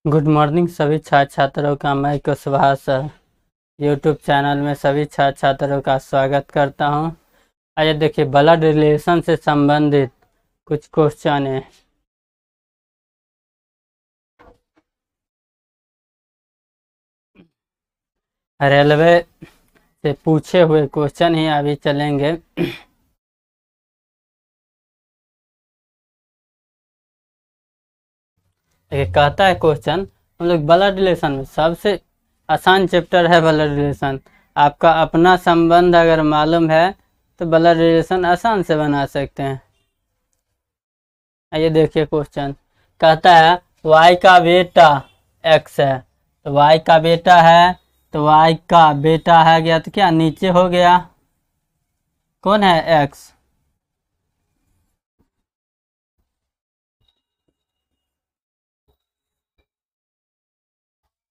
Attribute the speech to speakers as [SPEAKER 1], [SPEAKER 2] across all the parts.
[SPEAKER 1] Good morning सभी छात्र छात्रों का मैं कुशवाहा सर यूट्यूब चैनल में सभी छात्र छात्रों का स्वागत करता हूं। आइए देखिए ब्लड रिलेशन से संबंधित कुछ क्वेश्चन है। रेलवे से पूछे हुए क्वेश्चन ही अभी चलेंगे। कहता है क्वेश्चन, हम लोग ब्लड रिलेशन में सबसे आसान चैप्टर है ब्लड रिलेशन। आपका अपना संबंध अगर मालूम है तो ब्लड रिलेशन आसान से बना सकते हैं। आइए देखिए क्वेश्चन कहता है y का बेटा x है, तो y का बेटा है तो y का बेटा है गया तो क्या नीचे हो गया, कौन है x।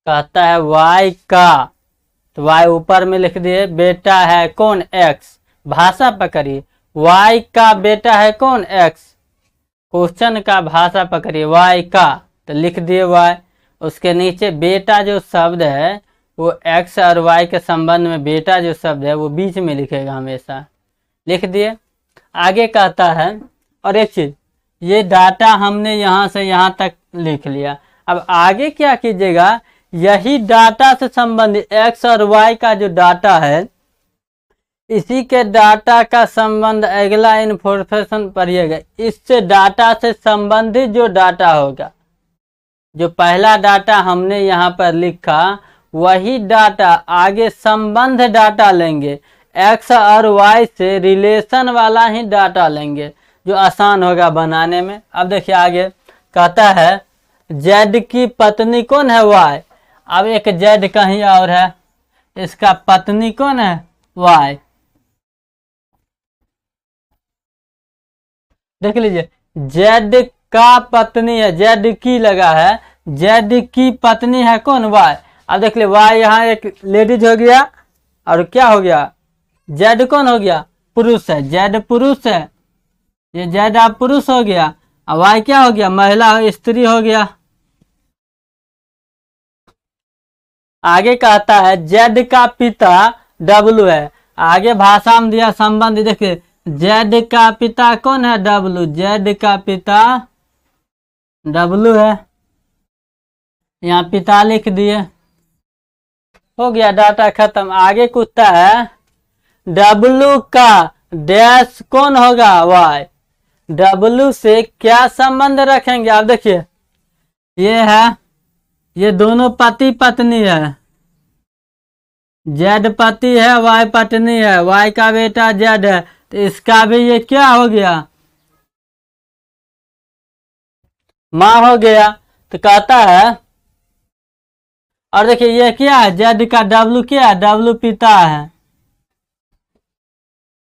[SPEAKER 1] कहता है y का, तो y ऊपर में लिख दिए, बेटा है कौन x। भाषा पकड़िए, y का बेटा है कौन x। क्वेश्चन का भाषा पकड़िए y का, तो लिख दिए y। उसके नीचे बेटा जो शब्द है वो x और y के संबंध में बेटा जो शब्द है वो बीच में लिखेगा हमेशा, लिख दिए। आगे कहता है, और एक चीज, ये डाटा हमने यहाँ से यहाँ तक लिख लिया। अब आगे क्या कीजिएगा, यही डाटा से संबंधित x और y का जो डाटा है इसी के डाटा का संबंध अगला इन्फॉर्मेशन पढ़िएगा। इससे डाटा से संबंधित जो डाटा होगा, जो पहला डाटा हमने यहाँ पर लिखा वही डाटा आगे संबंध डाटा लेंगे, x और y से रिलेशन वाला ही डाटा लेंगे जो आसान होगा बनाने में। अब देखिए आगे कहता है z की पत्नी कौन है y। अब एक z कहीं और है, इसका पत्नी कौन है y। देख लीजिए z का पत्नी है, z की लगा है, z की पत्नी है कौन y। अब देख लीजिए y यहाँ एक लेडीज हो गया और क्या हो गया z कौन हो गया पुरुष है, z पुरुष है, ये z आप पुरुष हो गया, और y क्या हो गया महिला स्त्री हो गया। आगे कहता है z का पिता w है। आगे भाषा में दिया संबंध, देखिए z का पिता कौन है w, z का पिता w है, यहाँ पिता लिख दिए, हो गया डाटा खत्म। आगे पूछता है w का डैश कौन होगा y, w से क्या संबंध रखेंगे। आप देखिए ये है, ये दोनों पति पत्नी है, z पति है y पत्नी है, y का बेटा z है, तो इसका भी ये क्या हो गया माँ हो गया। तो कहता है, और देखिए ये क्या है z का w क्या है, w पिता है।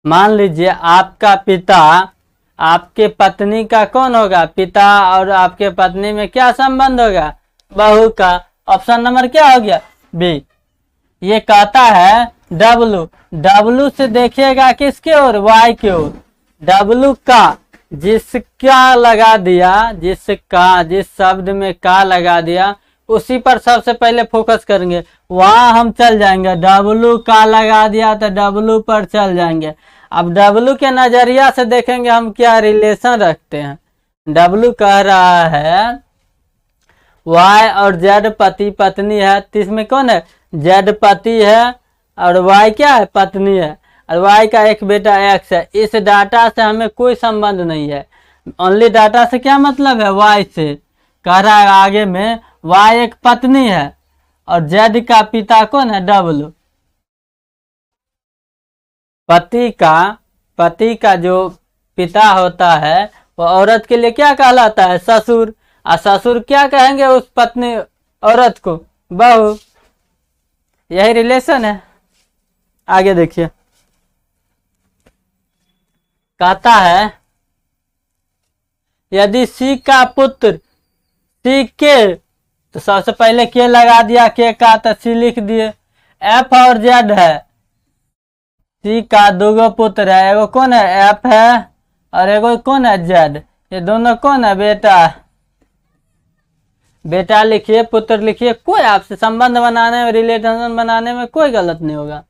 [SPEAKER 1] मान लीजिए आपका पिता आपके पत्नी का कौन होगा पिता, और आपके पत्नी में क्या संबंध होगा बहू का। ऑप्शन नंबर क्या हो गया बी। ये कहता है w से देखिएगा किसके ओर y की ओर, w का जिसका लगा दिया, जिसका जिस शब्द में का लगा दिया उसी पर सबसे पहले फोकस करेंगे, वहां हम चल जाएंगे। w का लगा दिया तो w पर चल जाएंगे। अब w के नजरिया से देखेंगे हम क्या रिलेशन रखते हैं। w कह रहा है y और z पति पत्नी है, तो इसमें कौन है z पति है और y क्या है पत्नी है, और y का एक बेटा x है। इस डाटा से हमें कोई संबंध नहीं है, ओनली डाटा से क्या मतलब है y से। कह रहा है आगे में y एक पत्नी है और z का पिता कौन है w। पति का जो पिता होता है वो औरत के लिए क्या कहलाता है ससुर, और ससुर क्या कहेंगे उस पत्नी औरत को बहू। यही रिलेशन है। आगे देखिए कहता है यदि सी का पुत्र सी के, तो सबसे पहले के लगा दिया, के का तो सी लिख दिए। एफ और जेड है, सी का दो पुत्र है, एगो कौन है एफ है और एगो कौन है जेड, ये दोनों कौन है बेटा। बेटा लिखिए, पुत्र लिखिए, कोई आपसे संबंध बनाने में, रिलेशन बनाने में कोई गलत नहीं होगा।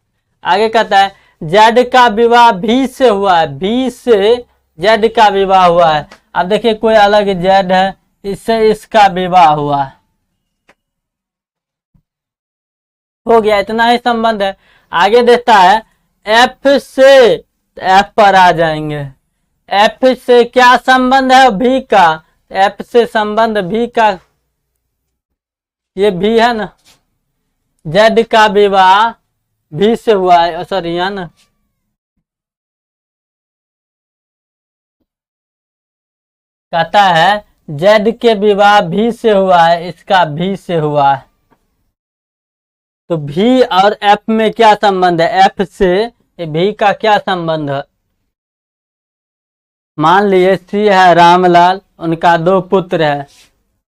[SPEAKER 1] आगे कहता है जेड का विवाह भी से हुआ है, भी से जेड का विवाह हुआ है। अब देखिए कोई अलग जेड है, इससे इसका विवाह हुआ है, हो गया, इतना ही संबंध है। आगे देता है एफ से, एफ पर आ जाएंगे। एफ से क्या संबंध है? भी का। एफ से संबंध भी का, ये भी है ना, जेड का विवाह भी से हुआ है, सॉरी है ना, कहता है जेड के विवाह भी से हुआ है, इसका भी से हुआ है। तो भी और एफ में क्या संबंध है? एफ से भी का क्या संबंध है? मान लिए सी है रामलाल, उनका 2 पुत्र है,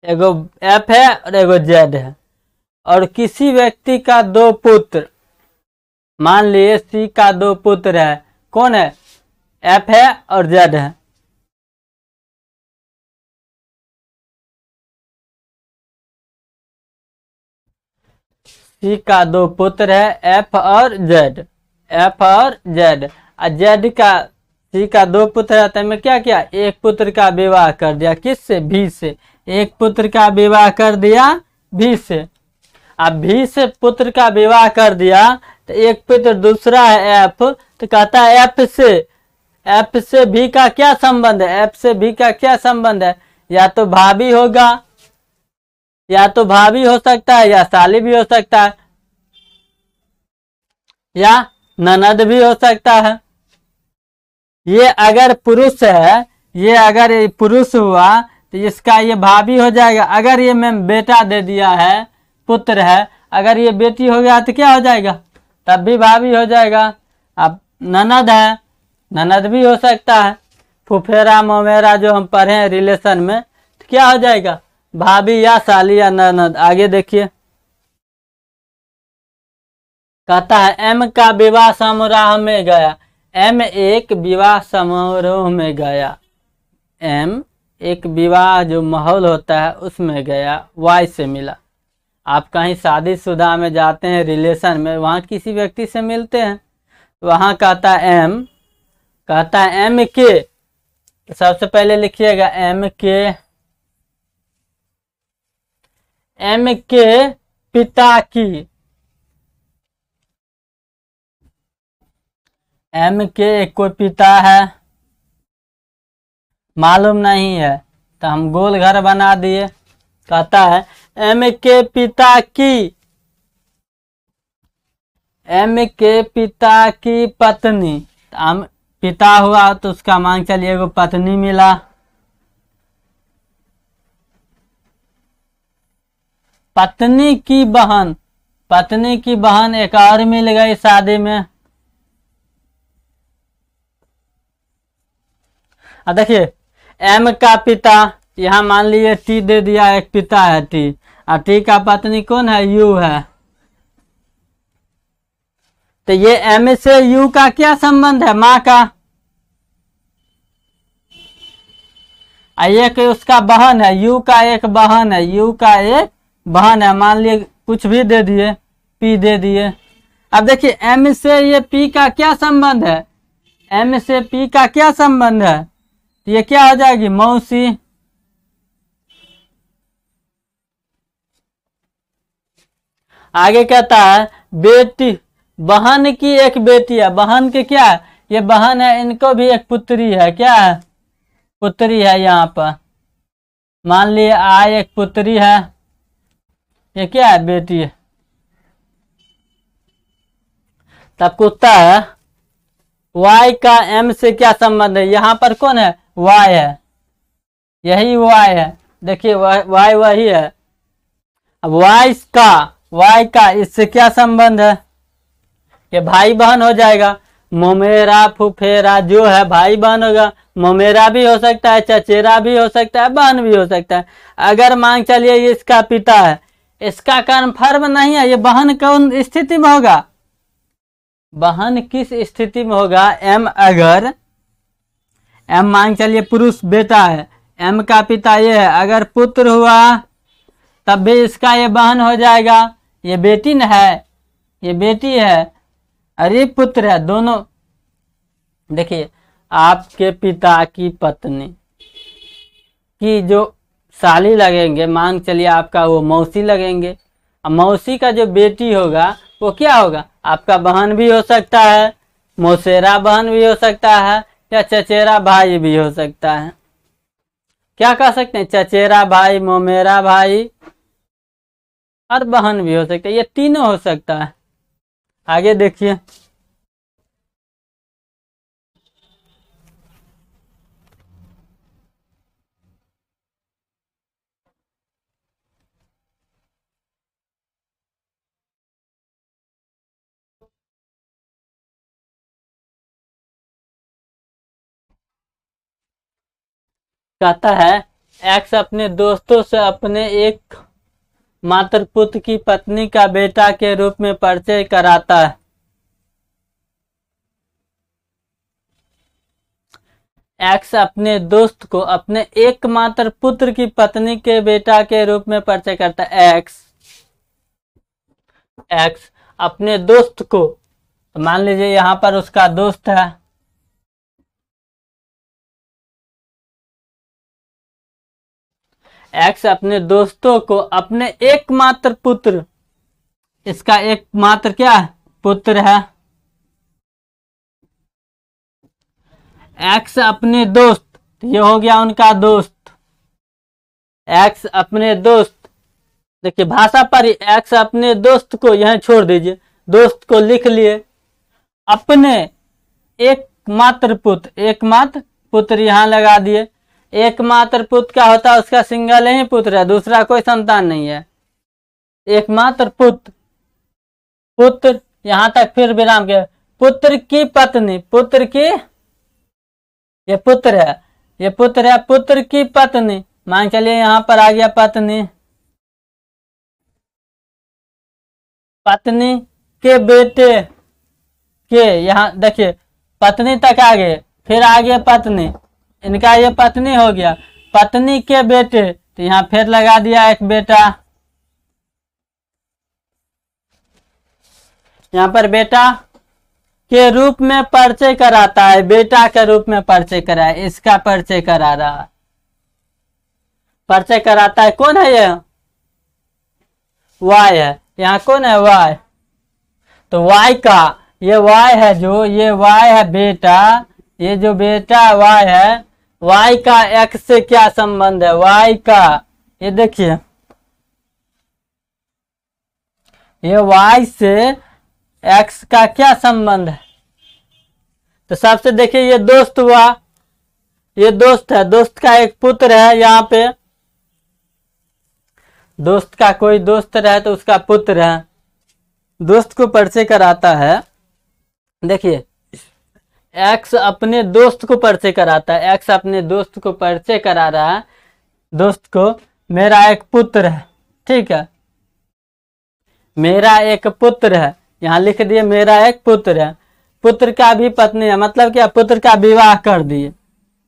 [SPEAKER 1] एगो एफ है और एगो जेड है। और किसी व्यक्ति का 2 पुत्र, मान लिए सी का 2 पुत्र है, कौन है? एफ है और जेड है। सी का 2 पुत्र है, एफ और जेड, एफ और जेड। और जेड का, सी का 2 पुत्र है, तो मैं क्या किया? एक पुत्र का विवाह कर दिया, किससे? भी से। एक पुत्र का विवाह कर दिया भी से। अब भी से पुत्र का विवाह कर दिया तो एक पुत्र दूसरा है एफ, तो कहता है एफ से भी का क्या संबंध है? एफ से भी का क्या संबंध है? या तो भाभी होगा, या तो भाभी हो सकता है, या साली भी हो सकता है, या ननद भी हो सकता है। ये अगर पुरुष है, ये अगर पुरुष हुआ तो इसका ये भाभी हो जाएगा। अगर ये मैं बेटा दे दिया है, पुत्र है, अगर ये बेटी हो गया तो क्या हो जाएगा? तब भी भाभी हो जाएगा। अब ननद है, ननद भी हो सकता है, फुफेरा मोमेरा जो हम पढ़े हैं रिलेशन में, तो क्या हो जाएगा? भाभी या साली या ननद। आगे देखिए, कहता है एम का विवाह समारोह में गया। एम एक विवाह समारोह में गया, एम एक विवाह जो माहौल होता है उसमें गया, वाई से मिला। आप कहीं शादीशुदा में जाते हैं, रिलेशन में, वहाँ किसी व्यक्ति से मिलते हैं, वहाँ कहता है एम, कहता है एम के, तो सबसे पहले लिखिएगा एम के पिता की, एम के कोई पिता है, मालूम नहीं है तो हम गोल घर बना दिए। कहता है एम के पिता की, एम के पिता की पत्नी, हम पिता हुआ तो उसका मान चलिए एगो पत्नी मिला। पत्नी की बहन, पत्नी की बहन एक और मिल गई शादी में। देखिए एम का पिता, यहाँ मान लीजिए टी दे दिया, एक पिता है टी, और टी का पत्नी कौन है? यू है। तो ये एम से यू का क्या संबंध है? माँ का। एक उसका बहन है, यू का एक बहन है, यू का एक बहन है, मान लिए कुछ भी दे दिए, पी दे दिए। अब देखिए एम से ये पी का क्या संबंध है? एम से पी का क्या संबंध है? तो ये क्या हो जाएगी? मौसी। आगे कहता है बेटी, बहन की एक बेटी है, बहन के क्या है? ये बहन है, इनको भी एक पुत्री है, क्या है? पुत्री है। यहाँ पर मान लिए आ एक पुत्री है, ये क्या है? बेटी है। तब कुत्ता है वाई का एम से क्या संबंध है? यहाँ पर कौन है? वाई है, यही वाई है। देखिए वाई वही है। अब वाई का इससे क्या संबंध है? ये भाई बहन हो जाएगा। मोमेरा फुफेरा जो है भाई बहन होगा, मोमेरा भी हो सकता है, चचेरा भी हो सकता है, बहन भी हो सकता है। अगर मान चलिए ये इसका पिता है, इसका कन्फर्म नहीं है, ये बहन कौन स्थिति में होगा? बहन किस स्थिति में होगा? एम अगर, एम मान चलिए पुरुष बेटा है, एम का पिता ये है, अगर पुत्र हुआ तब भी इसका ये बहन हो जाएगा। ये बेटी न है, ये बेटी है और ये पुत्र है। दोनों देखिए, आपके पिता की पत्नी की जो साली लगेंगे, मान चलिए आपका वो मौसी लगेंगे, अब मौसी का जो बेटी होगा वो क्या होगा, आपका बहन भी हो सकता है, मौसेरा बहन भी हो सकता है, या चचेरा भाई भी हो सकता है। क्या कह सकते हैं, चचेरा भाई, मोमेरा भाई और बहन भी हो सकता है, ये तीनों हो सकता है। आगे देखिए, कहता है एक्स अपने दोस्तों से अपने एक मात्र पुत्र की पत्नी का बेटा के रूप में परिचय कराता है। एक्स अपने दोस्त को अपने एकमात्र पुत्र की पत्नी के बेटा के रूप में परिचय करता है। एक्स अपने दोस्त को, मान लीजिए यहां पर उसका दोस्त है, एक्स अपने दोस्तों को अपने एकमात्र पुत्र, इसका एकमात्र क्या है, पुत्र है। एक्स अपने दोस्त, ये हो गया उनका दोस्त। एक्स अपने दोस्त, देखिए भाषा पर ही, एक्स अपने दोस्त को यहां छोड़ दीजिए, दोस्त को लिख लिए, अपने एकमात्र पुत्र, एकमात्र पुत्र यहां लगा दिए। एकमात्र पुत्र क्या होता है, उसका सिंगल ही पुत्र है, दूसरा कोई संतान नहीं है। एकमात्र पुत्र, पुत्र यहां तक फिर विराम के, पुत्र की पत्नी, पुत्र की, ये पुत्र है, ये पुत्र है, पुत्र की पत्नी, मान चलिए यहां पर आ गया पत्नी, पत्नी के बेटे के, यहां देखिए पत्नी तक आ गए, फिर आ गया पत्नी, इनका ये पत्नी हो गया, पत्नी के बेटे, तो यहां फिर लगा दिया एक बेटा, यहां पर बेटा के रूप में परिचय कराता है, बेटा के रूप में परिचय कराए, इसका परिचय करा रहा, परिचय कराता है। कौन है ये, वाई है, यहाँ कौन है, वाई, तो वाई का, ये वाई है, जो ये वाई है बेटा, ये जो बेटा वाई है, वाई का एक्स से क्या संबंध है, वाई का, ये देखिए ये वाई से एक्स का क्या संबंध है, तो सबसे देखिए ये दोस्त हुआ, ये दोस्त है, दोस्त का एक पुत्र है, यहाँ पे दोस्त का कोई दोस्त रहे तो उसका पुत्र है, दोस्त को परिचय कराता है। देखिए एक्स अपने दोस्त को परिचय कराता है, एक्स अपने दोस्त को परिचय करा रहा है, दोस्त को, मेरा एक पुत्र है, ठीक है, मेरा एक पुत्र है, यहाँ लिख दिए मेरा एक पुत्र है, पुत्र का भी पत्नी है, मतलब क्या, पुत्र का विवाह कर दिए,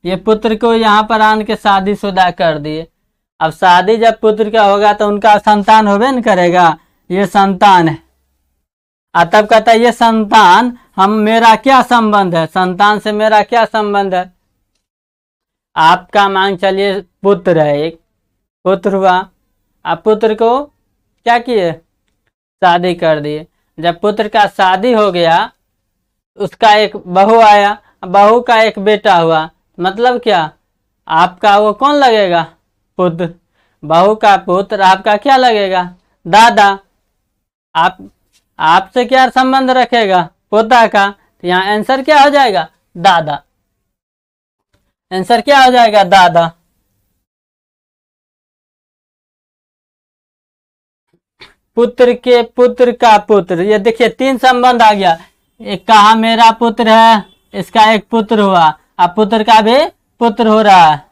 [SPEAKER 1] ये पुत्र को यहाँ पर आन के शादीशुदा कर दिए। अब शादी जब पुत्र का होगा तो उनका संतान होबे न करेगा, ये संतान है, तब कहता है ये संतान, हम, मेरा क्या संबंध है, संतान से मेरा क्या संबंध है, आपका मान चलिए पुत्र है, एक पुत्र हुआ, आप पुत्र को क्या किए, शादी कर दिए, जब पुत्र का शादी हो गया, उसका एक बहू आया, बहू का एक बेटा हुआ, मतलब क्या, आपका वो कौन लगेगा, पुत्र, बहू का पुत्र आपका क्या लगेगा, दादा, आप आपसे क्या संबंध रखेगा, पोता का, तो यहाँ आंसर क्या हो जाएगा, दादा, आंसर क्या हो जाएगा, दादा। पुत्र के पुत्र का पुत्र, ये देखिए तीन संबंध आ गया, एक कहा मेरा पुत्र है, इसका एक पुत्र हुआ, अब पुत्र का भी पुत्र हो रहा है,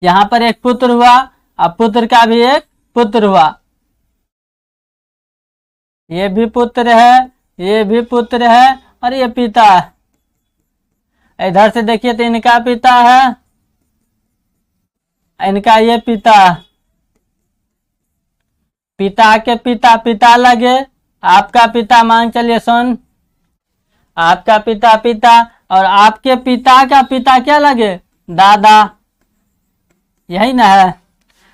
[SPEAKER 1] यहाँ पर एक पुत्र हुआ, अब पुत्र का भी एक पुत्र हुआ, ये भी पुत्र है, ये भी पुत्र है, और ये पिता है। इधर से देखिए तो इनका पिता है, इनका ये पिता, पिता के पिता पिता लगे, आपका पिता मान चलिए सन, आपका पिता पिता, और आपके पिता का पिता क्या लगे, दादा, यही ना है।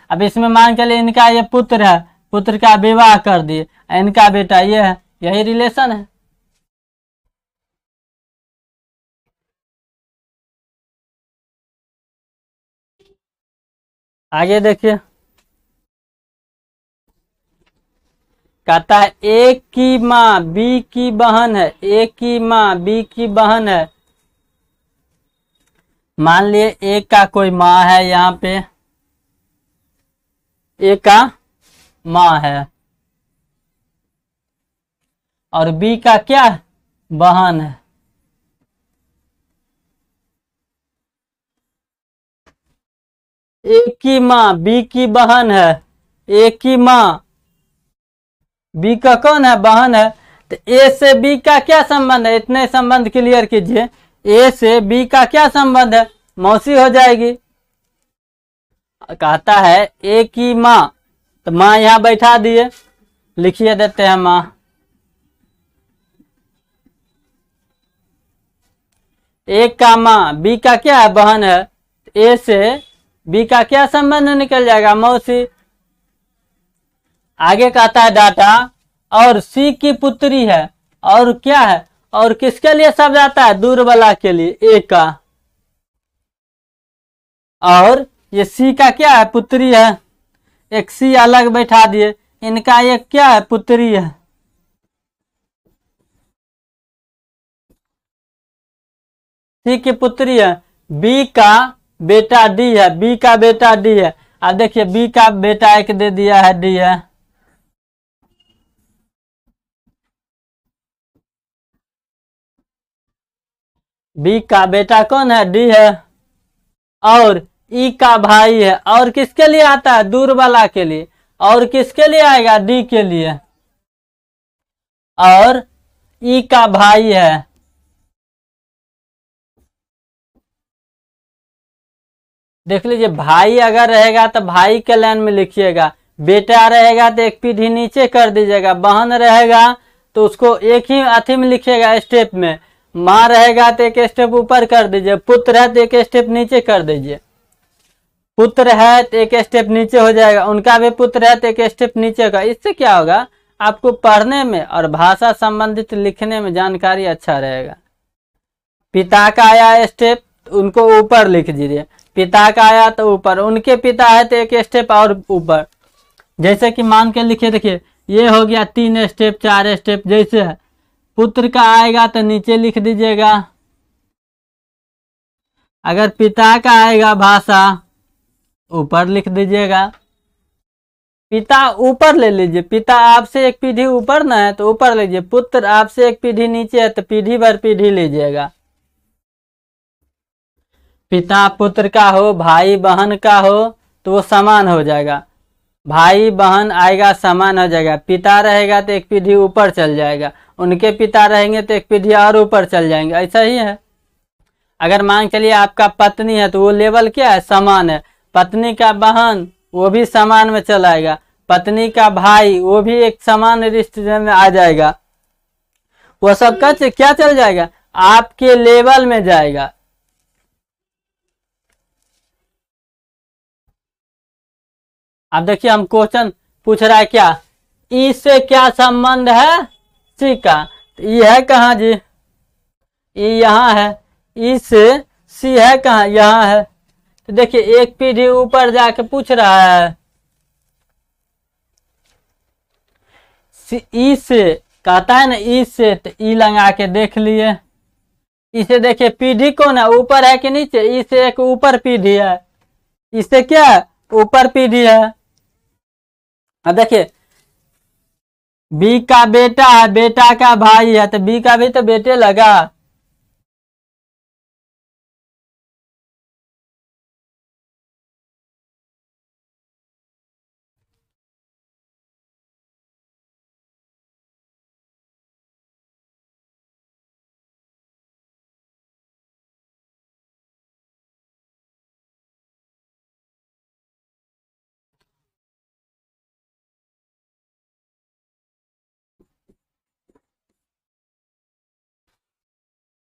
[SPEAKER 1] अब इसमें मान चलिए इनका ये पुत्र है, पुत्र का विवाह कर दिए, इनका बेटा ये है, यही रिलेशन है। आगे देखिए, कहता है एक की माँ बी की बहन है, एक की माँ बी की बहन है। मान लिए एक का कोई माँ है, यहाँ पे एक का माँ है और बी का क्या है? बहन है। एक की माँ बी की बहन है, एक की माँ बी का कौन है, बहन है। तो ए से बी का क्या संबंध है, इतने संबंध क्लियर कीजिए। ए से बी का क्या संबंध है, मौसी हो जाएगी। कहता है ए की माँ, तो माँ यहाँ बैठा दिए, लिखिए देते हैं माँ। एक का माँ बी का क्या है, बहन है। ए से बी का क्या संबंध निकल जाएगा, मौसी। आगे कहता है डाटा, और सी की पुत्री है, और क्या है, और किसके लिए शब्द आता है, दूर वाला के लिए, ए का। और ये सी का क्या है, पुत्री है, एक सी अलग बैठा दिए, इनका एक क्या है, पुत्री है। सी की पुत्री है, बी का बेटा डी है, बी का बेटा डी है। अब देखिए बी का बेटा एक दे दिया है, डी है। बी का बेटा कौन है, डी है। और ई का भाई है, और किसके लिए आता है, दूर वाला के लिए, और किसके लिए आएगा, डी के लिए। और ई का भाई है, देख लीजिए भाई अगर रहेगा तो भाई के लाइन में लिखिएगा, बेटा रहेगा तो एक पीढ़ी नीचे कर दीजिएगा, बहन रहेगा तो उसको एक ही अथी में लिखिएगा स्टेप में, माँ रहेगा तो एक स्टेप ऊपर कर दीजिए, पुत्र है तो एक स्टेप नीचे कर दीजिए। पुत्र है तो एक स्टेप नीचे हो जाएगा, उनका भी पुत्र है तो एक स्टेप नीचे होगा। इससे क्या होगा, आपको पढ़ने में और भाषा संबंधित लिखने में जानकारी अच्छा रहेगा। पिता का आया स्टेप, उनको ऊपर लिख दीजिए, पिता का आया तो ऊपर, उनके पिता है तो एक स्टेप और ऊपर। जैसे कि मान के लिखिए, देखिए ये हो गया 3 स्टेप 4 स्टेप, जैसे है पुत्र का आएगा तो नीचे लिख दीजिएगा, अगर पिता का आएगा भाषा ऊपर लिख दीजिएगा। पिता ऊपर ले लीजिए, पिता आपसे एक पीढ़ी ऊपर ना है तो ऊपर लीजिए, पुत्र आपसे एक पीढ़ी नीचे है तो पीढ़ी भर पीढ़ी लीजिएगा। पिता पुत्र का हो, भाई बहन का हो तो वो समान हो जाएगा, भाई बहन आएगा समान हो जाएगा। पिता रहेगा तो एक पीढ़ी ऊपर चल जाएगा, उनके पिता रहेंगे तो एक पीढ़ी और ऊपर चल जाएंगे, ऐसा ही है। अगर मान चलिए आपका पत्नी है तो वो लेवल क्या है, समान है। पत्नी का बहन वो भी समान में चल आएगा, पत्नी का भाई वो भी एक समान रिश्ते में आ जाएगा, वो सब का क्या चल जाएगा, आपके लेवल में जाएगा। अब देखिए हम क्वेश्चन पूछ रहा है क्या, ई से क्या संबंध है, सी का। तो ई है कहाँ जी, ई यहाँ है, ई से सी है कहाँ, यहाँ है। तो देखिए एक पीढ़ी ऊपर जाके पूछ रहा है, ई से कहता है ना, ई से, तो ई लगा के देख लिए। इसे देखिए पीढ़ी कौन है, ऊपर है कि नीचे, ई से एक ऊपर पीढ़ी है, इससे क्या है, ऊपर पीढ़ी है। अब देखिए बी का बेटा है, बेटा का भाई है, तो बी का भी तो बेटे लगा।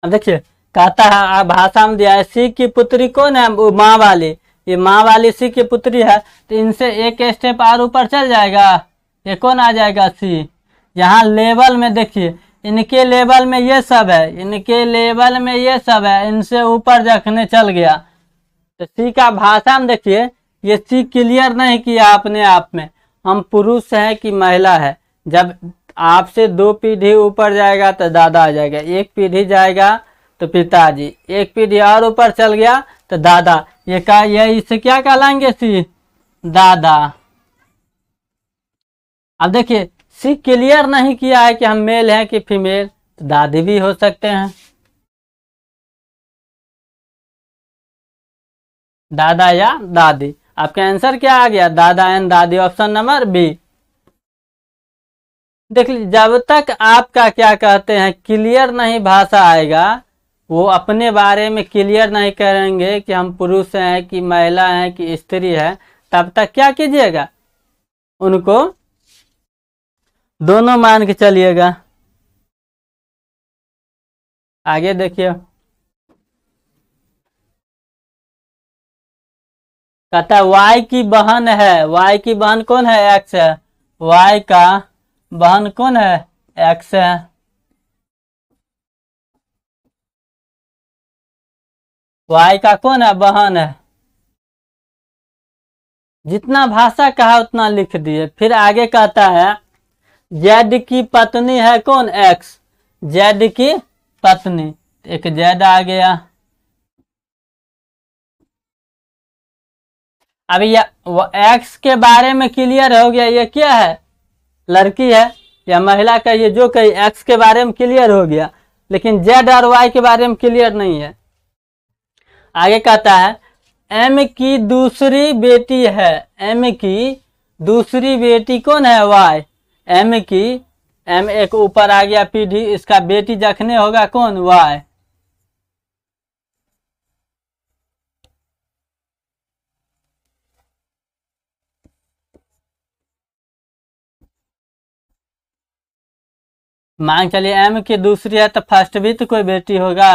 [SPEAKER 1] अब देखिए कहता है भाषा में दिया है सी की पुत्री कौन है, वो माँ वाली, ये माँ वाली सी की पुत्री है, तो इनसे एक स्टेप और ऊपर चल जाएगा, ये कौन आ जाएगा सी। यहाँ लेवल में देखिए इनके लेवल में ये सब है, इनके लेवल में ये सब है, इनसे ऊपर रखने चल गया। तो सी का भाषा में देखिए ये सी क्लियर नहीं किया अपने आप में, हम पुरुष है कि महिला है। जब आपसे 2 पीढ़ी ऊपर जाएगा तो दादा आ जाएगा, 1 पीढ़ी जाएगा तो पिताजी, 1 पीढ़ी और ऊपर चल गया तो दादा, ये इसे क्या कहलाएंगे सी, दादा। अब देखिए सी क्लियर नहीं किया है कि हम मेल हैं कि फीमेल, तो दादी भी हो सकते हैं, दादा या दादी। आपका आंसर क्या आ गया, दादा एंड दादी, ऑप्शन नंबर बी। देख लीजिए जब तक आपका क्या कहते हैं क्लियर नहीं भाषा आएगा, वो अपने बारे में क्लियर नहीं करेंगे कि हम पुरुष हैं कि महिला हैं कि स्त्री है, तब तक क्या कीजिएगा, उनको दोनों मान के चलिएगा। आगे देखिए कहता है वाई की बहन है, वाई की बहन कौन है, एक्स है, वाई का बहन कौन है, एक्स है। वाई का कौन है, बहन है। जितना भाषा कहा उतना लिख दिए। फिर आगे कहता है जेड की पत्नी है कौन, एक्स, जेड की पत्नी, एक जेड आ गया। अब ये एक्स के बारे में क्लियर हो गया, ये क्या है, लड़की है या महिला का, ये जो कही एक्स के बारे में क्लियर हो गया, लेकिन जेड और वाई के बारे में क्लियर नहीं है। आगे कहता है एम की दूसरी बेटी है, एम की दूसरी बेटी कौन है, वाई, एम की, एम एक ऊपर आ गया पीढ़ी, इसका बेटी जखने होगा कौन, वाई। मान चलिए एम की दूसरी है तो फर्स्ट भी तो कोई बेटी होगा।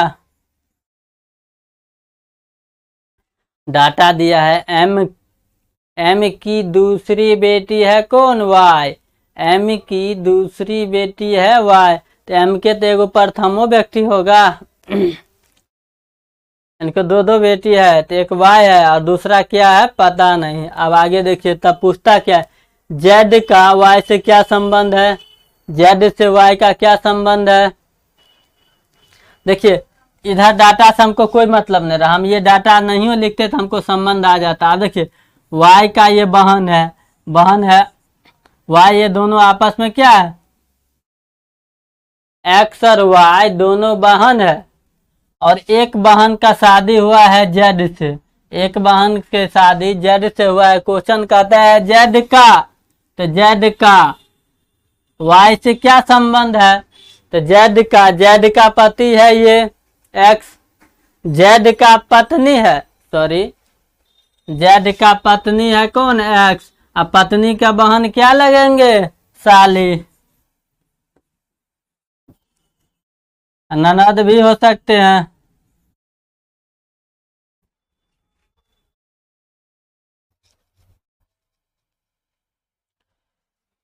[SPEAKER 1] डाटा दिया है एम की दूसरी बेटी है कौन, वाई, एम की दूसरी बेटी है वाई, तो एम के तो एगो प्रथमो व्यक्ति होगा इनको 2 बेटी है, तो एक वाई है और दूसरा क्या है पता नहीं। अब आगे देखिए तब पूछता क्या है, जेड का वाई से क्या संबंध है, जेड से वाई का क्या संबंध है। देखिए इधर डाटा से हमको कोई मतलब नहीं रहा, हम ये डाटा नहीं लिखते तो हमको संबंध आ जाता। अब देखिए वाई का ये बहन है वाई, ये दोनों आपस में क्या है, एक्स और वाई दोनों बहन है, और एक बहन का शादी हुआ है जेड से, एक बहन के शादी जेड से हुआ है। क्वेश्चन कहता है जेड का, तो जेड का वाई से क्या संबंध है, तो जेड का पति है ये एक्स, जेड का पत्नी है, सॉरी जेड का पत्नी है कौन, एक्स, अब पत्नी का बहन क्या लगेंगे, साली, ननद भी हो सकते हैं।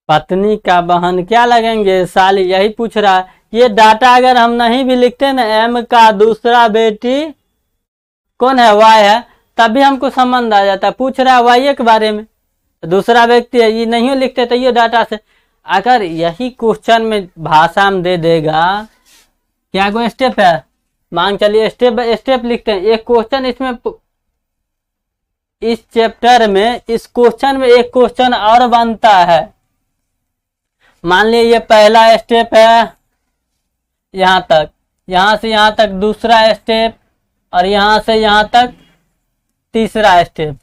[SPEAKER 1] पत्नी का बहन क्या लगेंगे, साली, यही पूछ रहा है। ये डाटा अगर हम नहीं भी लिखते ना, एम का दूसरा बेटी कौन है, वाई है, तभी हमको संबंध आ जाता है। पूछ रहा है वाई के बारे में, दूसरा व्यक्ति है, ये नहीं लिखते तो ये डाटा से। अगर यही क्वेश्चन में भाषा में दे देगा, क्या कोई स्टेप है, मान चलिए स्टेप बाय स्टेप लिखते हैं। एक क्वेश्चन इसमें, इस चैप्टर में, इस क्वेश्चन में एक क्वेश्चन और बनता है। मान लीजिए ये पहला स्टेप है यहाँ तक, यहाँ से यहाँ तक दूसरा स्टेप, और यहाँ से यहाँ तक तीसरा स्टेप।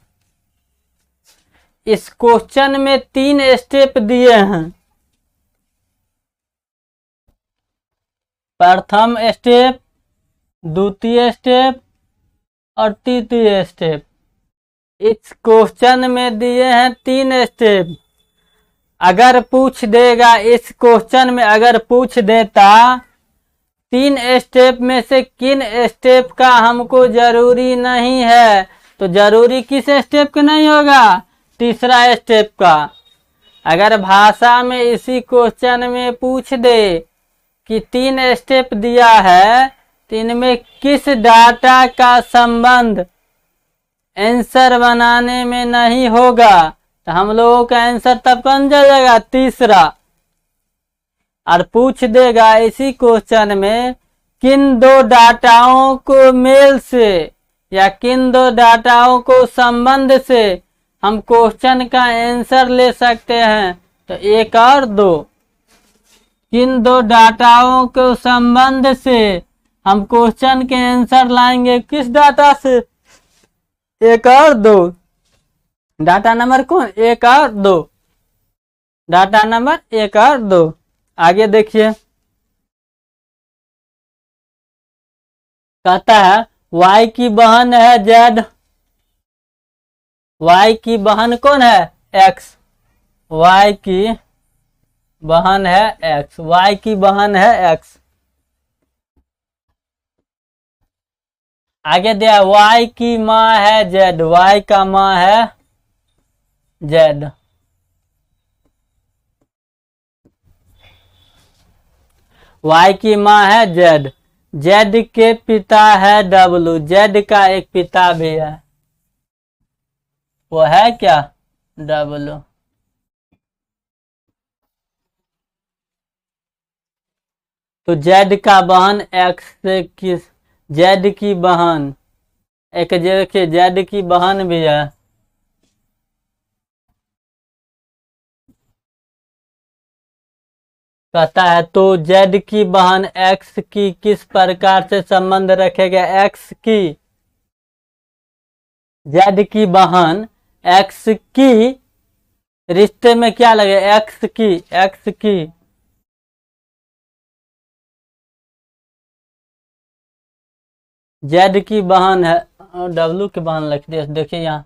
[SPEAKER 1] इस क्वेश्चन में 3 स्टेप दिए हैं, प्रथम स्टेप, द्वितीय स्टेप और तृतीय स्टेप। इस क्वेश्चन में दिए हैं 3 स्टेप। अगर पूछ देगा, इस क्वेश्चन में अगर पूछ देता तीन स्टेप में से किन स्टेप का हमको जरूरी नहीं है? तो जरूरी किस स्टेप का नहीं होगा? तीसरा स्टेप का। अगर भाषा में इसी क्वेश्चन में पूछ दे कि 3 स्टेप दिया है तो इनमें किस डाटा का संबंध आंसर बनाने में नहीं होगा, तो हम लोगों का आंसर तब बन जाएगा तीसरा। और पूछ देगा इसी क्वेश्चन में किन दो डाटाओं को मेल से या किन दो डाटाओं को संबंध से हम क्वेश्चन का आंसर ले सकते हैं, तो 1 और 2। किन दो डाटाओं को संबंध से हम क्वेश्चन के आंसर लाएंगे, किस डाटा से? 1 और 2। डाटा नंबर कौन? 1 और 2। डाटा नंबर 1 और 2। आगे देखिए, कहता है y की बहन है z। y की बहन कौन है? x। y की बहन है x। y की बहन है x। आगे दिया y की माँ है z। y का माँ है z। y की माँ है z। z के पिता है w। z का एक पिता भी है, वो है क्या? w। तो z का बहन x से किस? z की बहन एक देखिए z की बहन भी है। कहता है तो z की बहन x की किस प्रकार से संबंध रखेगा? x की z की बहन x की रिश्ते में क्या लगे? x की z की बहन है, w की बहन लिख दिया। देखिए यहाँ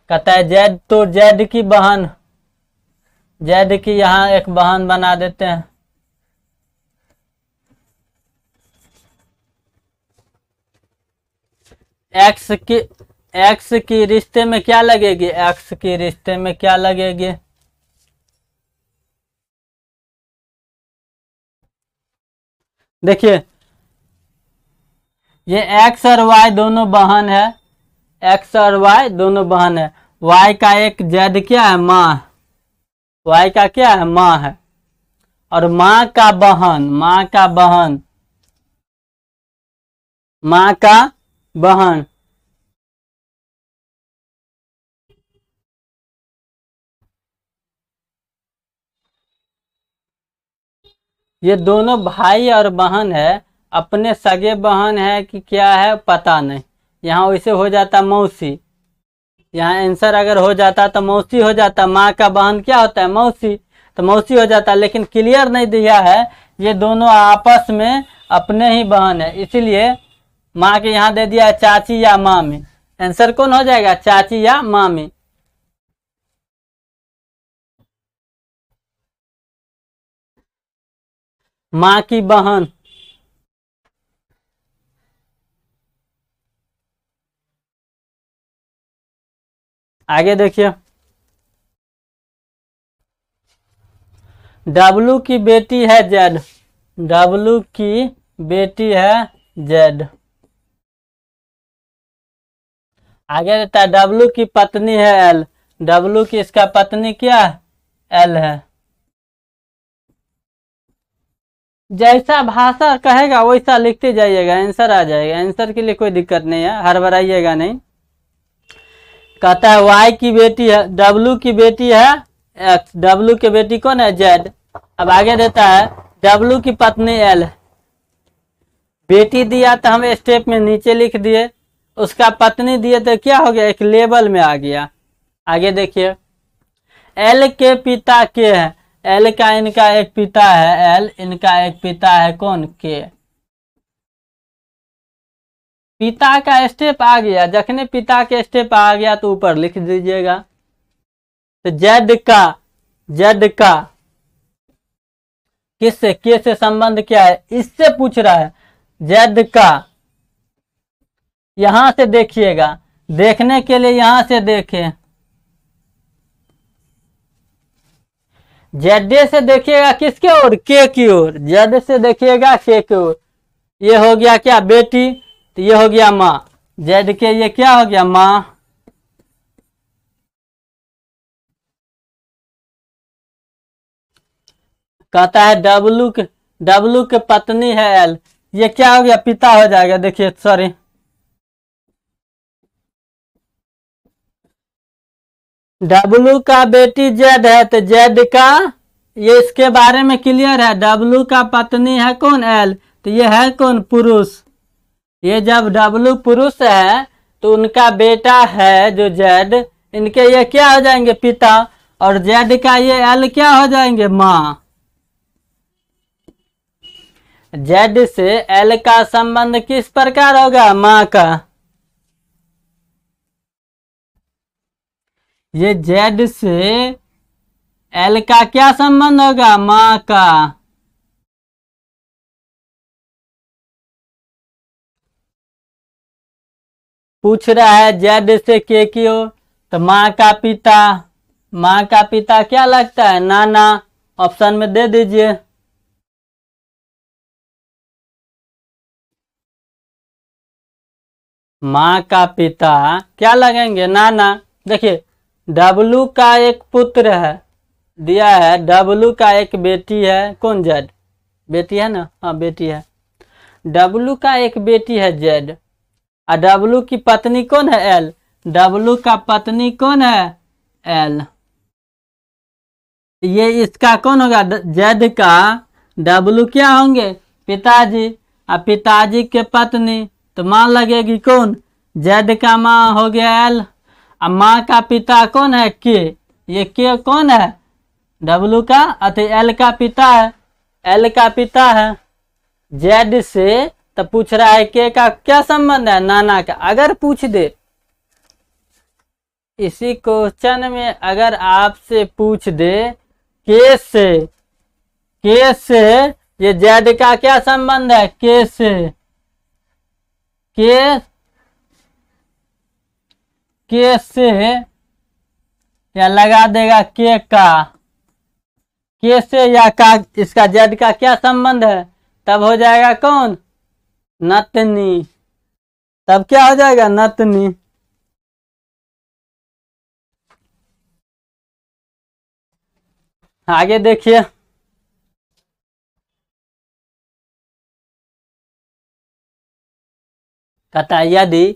[SPEAKER 1] कहता है z, तो z की बहन, z की यहाँ एक बहन बना देते हैं। x की रिश्ते में क्या लगेगी? x की रिश्ते में क्या लगेगी? देखिए ये x और y दोनों बहन है। x और y दोनों बहन है। y का एक z क्या है? माँ। y का क्या है? माँ है। और माँ का बहन ये दोनों भाई और बहन है। अपने सगे बहन है कि क्या है पता नहीं। यहाँ वैसे हो जाता मौसी। यहाँ आंसर अगर हो जाता तो मौसी हो जाता। माँ का बहन क्या होता है? मौसी। तो मौसी हो जाता, लेकिन क्लियर नहीं दिया है। ये दोनों आपस में अपने ही बहन है, इसीलिए माँ के यहाँ दे दिया है चाची या मामी। आंसर कौन हो जाएगा? चाची या मामी। माँ की बहन। आगे देखिए, W की बेटी है Z। W की बेटी है Z। आगे देता है W की पत्नी है L। W की इसका पत्नी क्या है? L है। जैसा भाषा कहेगा वैसा लिखते जाइएगा, आंसर आ जाएगा। आंसर के लिए कोई दिक्कत नहीं है, हड़बड़ाइएगा नहीं। कहता है Y की बेटी है, W की बेटी है X। W की बेटी कौन है? Z। अब आगे देता है W की पत्नी L। बेटी दिया तो हम स्टेप में नीचे लिख दिए, उसका पत्नी दिए तो क्या हो गया? एक लेवल में आ गया। आगे देखिए, L के पिता के है। L का इनका एक पिता है, L इनका एक पिता है कौन? के। पिता का स्टेप आ गया, जखने पिता के स्टेप आ गया तो ऊपर लिख दीजिएगा। तो Z का किससे, के से संबंध क्या है, इससे पूछ रहा है। जेड का, यहां से देखिएगा, देखने के लिए यहां से देखें, जेड से देखिएगा किसके ओर, के की ओर, जेड से देखिएगा के की ओर। ये हो गया क्या बेटी, तो ये हो गया माँ, जेड के ये क्या हो गया माँ। कहता है डब्लू के पत्नी है एल, ये क्या हो गया पिता हो जाएगा। देखिए सॉरी, डब्लू का बेटी जेड है तो जेड का, ये इसके बारे में क्लियर है। डब्लू का पत्नी है कौन, एल, तो ये है कौन, पुरुष। ये जब डब्लू पुरुष है तो उनका बेटा है जो जेड, इनके ये क्या हो जाएंगे पिता, और जेड का ये एल क्या हो जाएंगे माँ। जेड से एल का संबंध किस प्रकार होगा, माँ का। ये जेड से एल का क्या संबंध होगा, माँ का। पूछ रहा है जेड से के की ओर, तो माँ का पिता, माँ का पिता क्या लगता है, नाना, ऑप्शन में दे दीजिए। माँ का पिता क्या लगेंगे, नाना। देखिए डब्लू का एक पुत्र है दिया है, डब्लू का एक बेटी है कौन, जेड, बेटी है ना, हाँ बेटी है। डब्लू का एक बेटी है जेड, और डब्लू की पत्नी कौन है, एल, डब्लू का पत्नी कौन है, एल। ये इसका कौन होगा, जेड का, डब्लू क्या होंगे पिताजी, और पिताजी के पत्नी, तो माँ लगेगी कौन, जेड का माँ हो गया एल, और माँ का पिता कौन है, के, ये के कौन है, डब्लू का, अति एल का पिता है, एल का पिता है। जेड से तो पूछ रहा है के का क्या संबंध है, नाना का। अगर पूछ दे इसी क्वेश्चन में, अगर आपसे पूछ दे के से ये जेड का क्या संबंध है, के से, के से या लगा देगा के से या का, इसका जेड का क्या संबंध है, तब हो जाएगा कौन, नतनी, तब क्या हो जाएगा, नतनी। आगे देखिए, कहता है यदि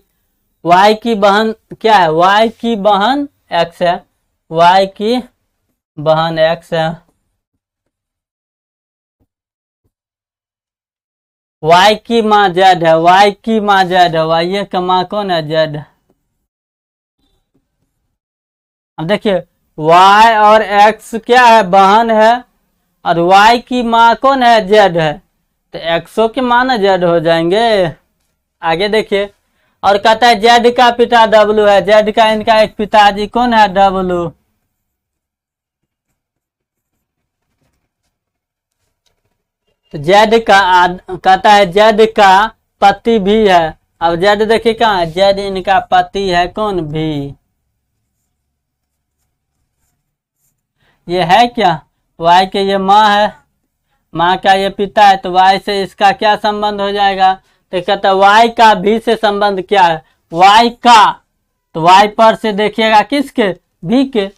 [SPEAKER 1] y की बहन क्या है, y की बहन x है, y की बहन x है, y की माँ z है, y की माँ z है, y का माँ कौन है, z। अब देखिए y और x क्या है, बहन है, और y की माँ कौन है, z है, तो एक्सो के मान z हो जाएंगे। आगे देखिए, और कहता है जेड का पिता डब्लू है, जेड का इनका एक पिताजी कौन है, डब्लू। तो जेड का कहता है जेड का पति भी है, अब जेड देखिए कहाँ है, जेड इनका पति है कौन, भी। ये है क्या, वाई के ये माँ है, माँ का ये पिता है, तो वाई से इसका क्या संबंध हो जाएगा, तो कहता है वाई का भी से संबंध क्या है, वाई का, तो वाई पर से देखिएगा किसके, भी के।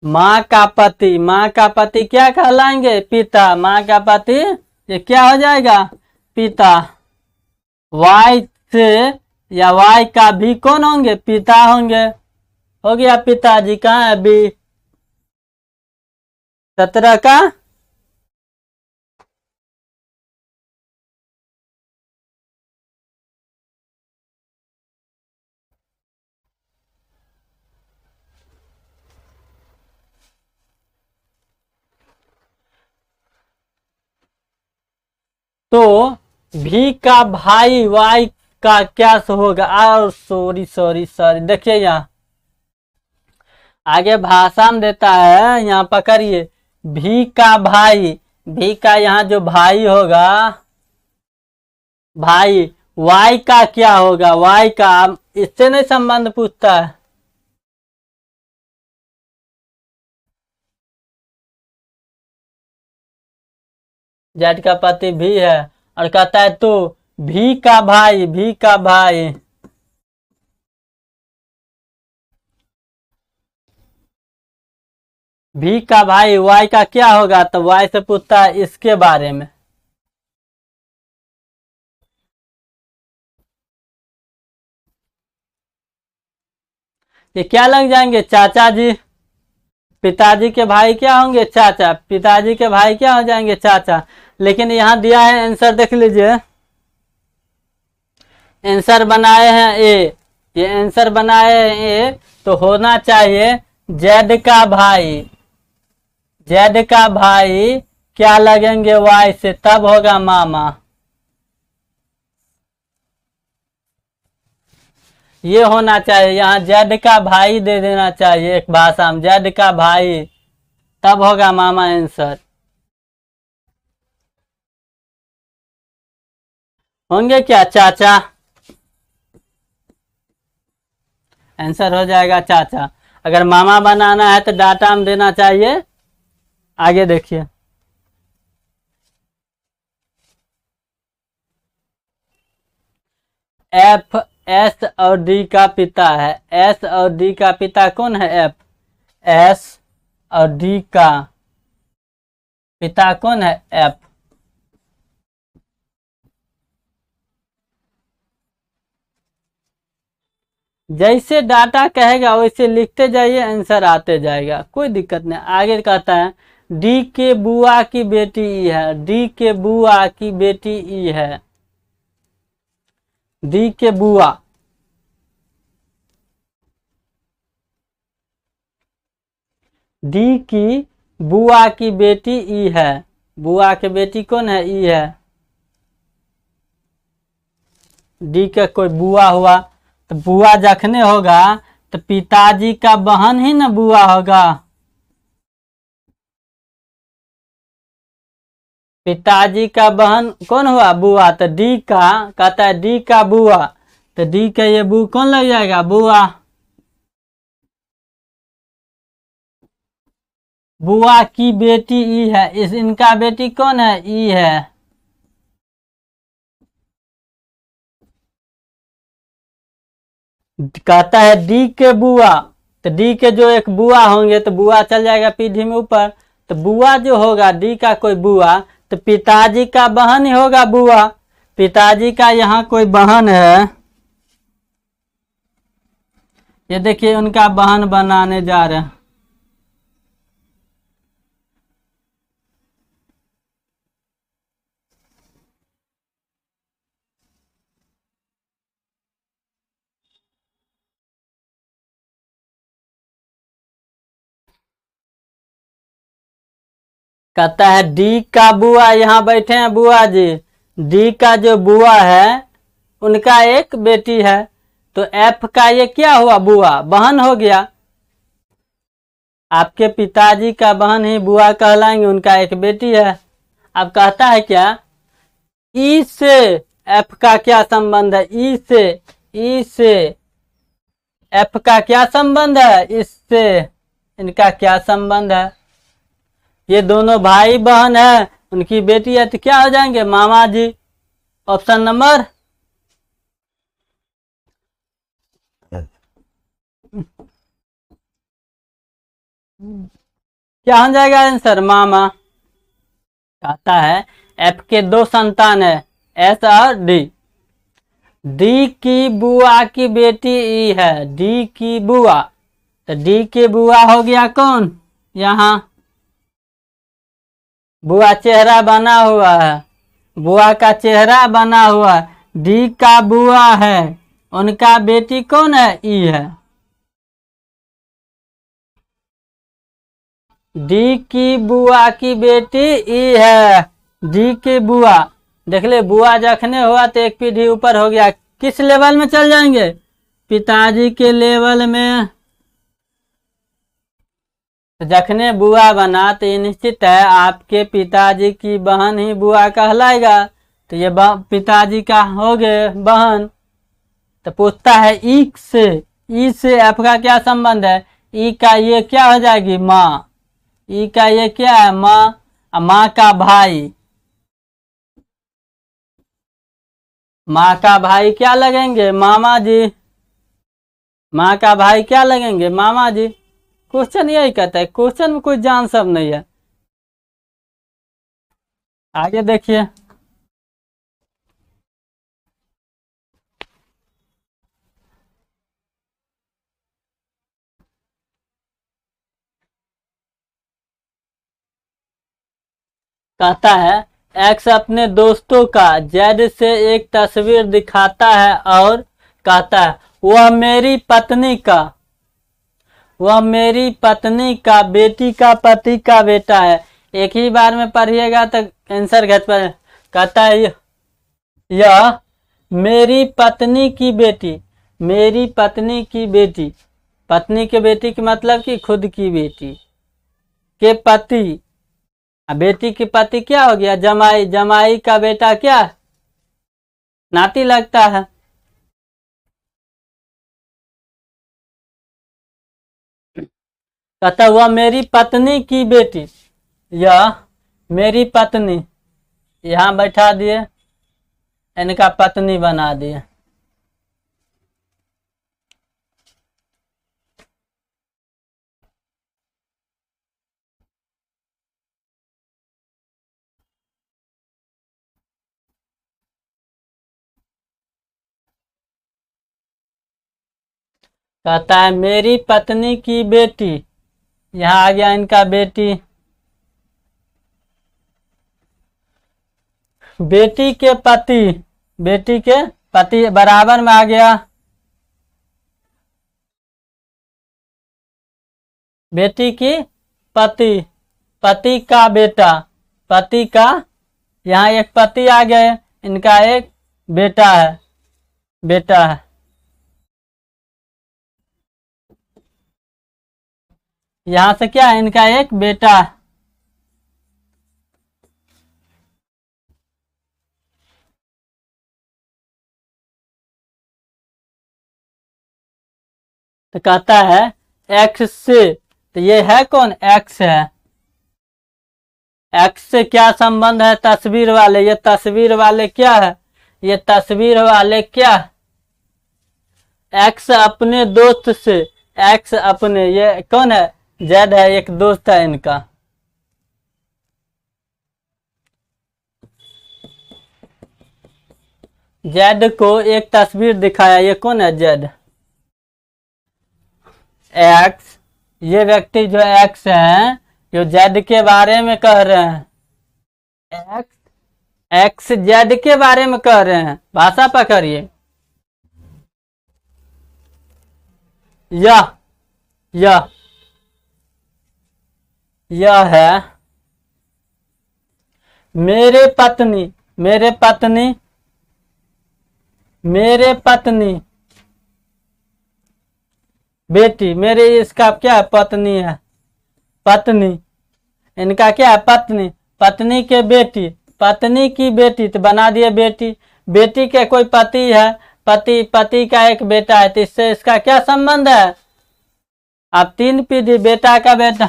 [SPEAKER 1] माँ का पति क्या कहलाएंगे, पिता, माँ का पति ये क्या हो जाएगा, पिता। वाई से या वाई का भी कौन होंगे, पिता होंगे, हो गया पिताजी, कहाँ है बी, 17 का। तो भी का भाई वाई का क्या होगा, और सॉरी देखिए यहाँ आगे भाषा में देता है, यहाँ पकड़िए, भी का भाई, भी का यहाँ जो भाई होगा भाई, वाई का क्या होगा, वाई का, इससे नहीं संबंध पूछता है। जेड का पति भी है और कहता है तो भी का भाई, भी का भाई, भी का भाई वाई का क्या होगा, तो वाई से पूछता है इसके बारे में। ये क्या लग जाएंगे, चाचा जी। पिताजी के भाई क्या होंगे, चाचा। पिताजी के भाई क्या हो जाएंगे, चाचा। लेकिन यहाँ दिया है आंसर, देख लीजिए। आंसर बनाए हैं ए, ये आंसर बनाए हैं ए, तो होना चाहिए जेड का भाई। जेड का भाई क्या लगेंगे वाई से, तब होगा मामा। ये होना चाहिए, यहाँ जेड का भाई दे देना चाहिए एक भाषा में, जेड का भाई, तब होगा मामा आंसर। होंगे क्या, चाचा। आंसर हो जाएगा चाचा। अगर मामा बनाना है तो डाटा में देना चाहिए। आगे देखिए, एफ एस और डी का पिता है। एस और डी का पिता कौन है, एफ। एस और डी का पिता कौन है, एफ। जैसे डाटा कहेगा वैसे लिखते जाइए, आंसर आते जाएगा, कोई दिक्कत नहीं। आगे कहता है डी के बुआ की बेटी ई है। डी के बुआ की बेटी ई है। डी के बुआ, डी की बुआ की बेटी ई है। बुआ की बेटी कौन है, ई है। डी का कोई बुआ हुआ, तो बुआ जखने होगा तो पिताजी का बहन ही ना बुआ होगा। पिताजी का बहन कौन हुआ, बुआ। तो डी का कहता है डी का बुआ, तो डी का ये बू कौन लग जाएगा, बुआ। बुआ की बेटी ई है, इस इनका बेटी कौन है, ई है। कहता है डी के बुआ, तो डी के जो एक बुआ होंगे तो बुआ चल जाएगा पीढ़ी में ऊपर, तो बुआ जो होगा डी का कोई बुआ, तो पिताजी का बहन ही होगा बुआ। पिताजी का यहाँ कोई बहन है, ये देखिए उनका बहन बनाने जा रहे हैं। कहता है डी का बुआ, यहाँ बैठे हैं बुआ जी। डी का जो बुआ है उनका एक बेटी है, तो एफ का ये क्या हुआ, बुआ, बहन हो गया। आपके पिताजी का बहन ही बुआ कहलाएंगे, उनका एक बेटी है। अब कहता है क्या, ई से एफ का क्या संबंध है, ई से, ई से एफ का क्या संबंध है, इससे इनका क्या संबंध है। ये दोनों भाई बहन है, उनकी बेटी है, तो क्या हो जाएंगे, मामा जी। ऑप्शन नंबर क्या हो जाएगा आंसर, मामा। कहता है एफ के दो संतान है, एस और डी। डी की बुआ की बेटी ई है, डी की बुआ, तो डी की बुआ हो गया कौन, यहाँ बुआ चेहरा बना हुआ है, बुआ का चेहरा बना हुआ है। डी का बुआ है, उनका बेटी कौन है, ई है। डी की बुआ की बेटी ई है, डी की बुआ। देख ले, बुआ जखने हुआ तो एक पीढ़ी ऊपर हो गया। किस लेवल में चल जाएंगे, पिताजी के लेवल में। तो जखने बुआ बना तो ये निश्चित है आपके पिताजी की बहन ही बुआ कहलाएगा। तो ये पिताजी का हो गए बहन। तो पूछता है ई से एफ का क्या संबंध है। ई का ये क्या हो जाएगी माँ। ई का ये क्या है माँ। माँ का भाई, माँ का भाई क्या लगेंगे मामा जी। माँ का भाई क्या लगेंगे मामा जी। क्वेश्चन यही कहता है, क्वेश्चन में कोई जान सब नहीं है। आगे देखिए। कहता है एक्स अपने दोस्तों का जेड से एक तस्वीर दिखाता है और कहता है वह मेरी पत्नी का बेटी का पति का बेटा है। एक ही बार में पढ़िएगा तो आंसर घर पर। कहता है यह मेरी पत्नी की बेटी, मेरी पत्नी की बेटी, पत्नी के बेटी की मतलब कि खुद की बेटी के पति, बेटी के पति क्या हो गया जमाई, जमाई का बेटा क्या नाती लगता है। कहता हुआ मेरी पत्नी की बेटी, यह मेरी पत्नी, यहाँ बैठा दिए इनका पत्नी बना दिए। कहता है मेरी पत्नी की बेटी, यहाँ आ गया इनका बेटी, बेटी के पति, बेटी के पति बराबर में आ गया बेटी की पति, पति का बेटा, पति का, यहाँ एक पति आ गए, इनका एक बेटा है, बेटा है। यहाँ से क्या है इनका एक बेटा है। तो कहता है एक्स से, तो ये है कौन एक्स है। एक्स से क्या संबंध है तस्वीर वाले, ये तस्वीर वाले क्या है, ये तस्वीर वाले क्या, एक्स अपने दोस्त से, एक्स अपने, ये कौन है जेड है, एक दोस्त है इनका। जेड को एक तस्वीर दिखाया, ये कौन है जेड, एक्स, ये व्यक्ति जो एक्स है जो जेड के बारे में कह रहे हैं, एक्स एक्स जेड के बारे में कह रहे हैं, भाषा पकड़िए। यह है मेरे पत्नी, मेरे पत्नी, मेरे पत्नी बेटी, मेरे इसका क्या है पत्नी है, पत्नी, इनका क्या है पत्नी, पत्नी के बेटी, पत्नी की बेटी, तो बना दिए बेटी, बेटी के कोई पति है, पति, पति का एक बेटा है, तो इससे इसका क्या संबंध है। अब 3 पीढ़ी, बेटा का बेटा,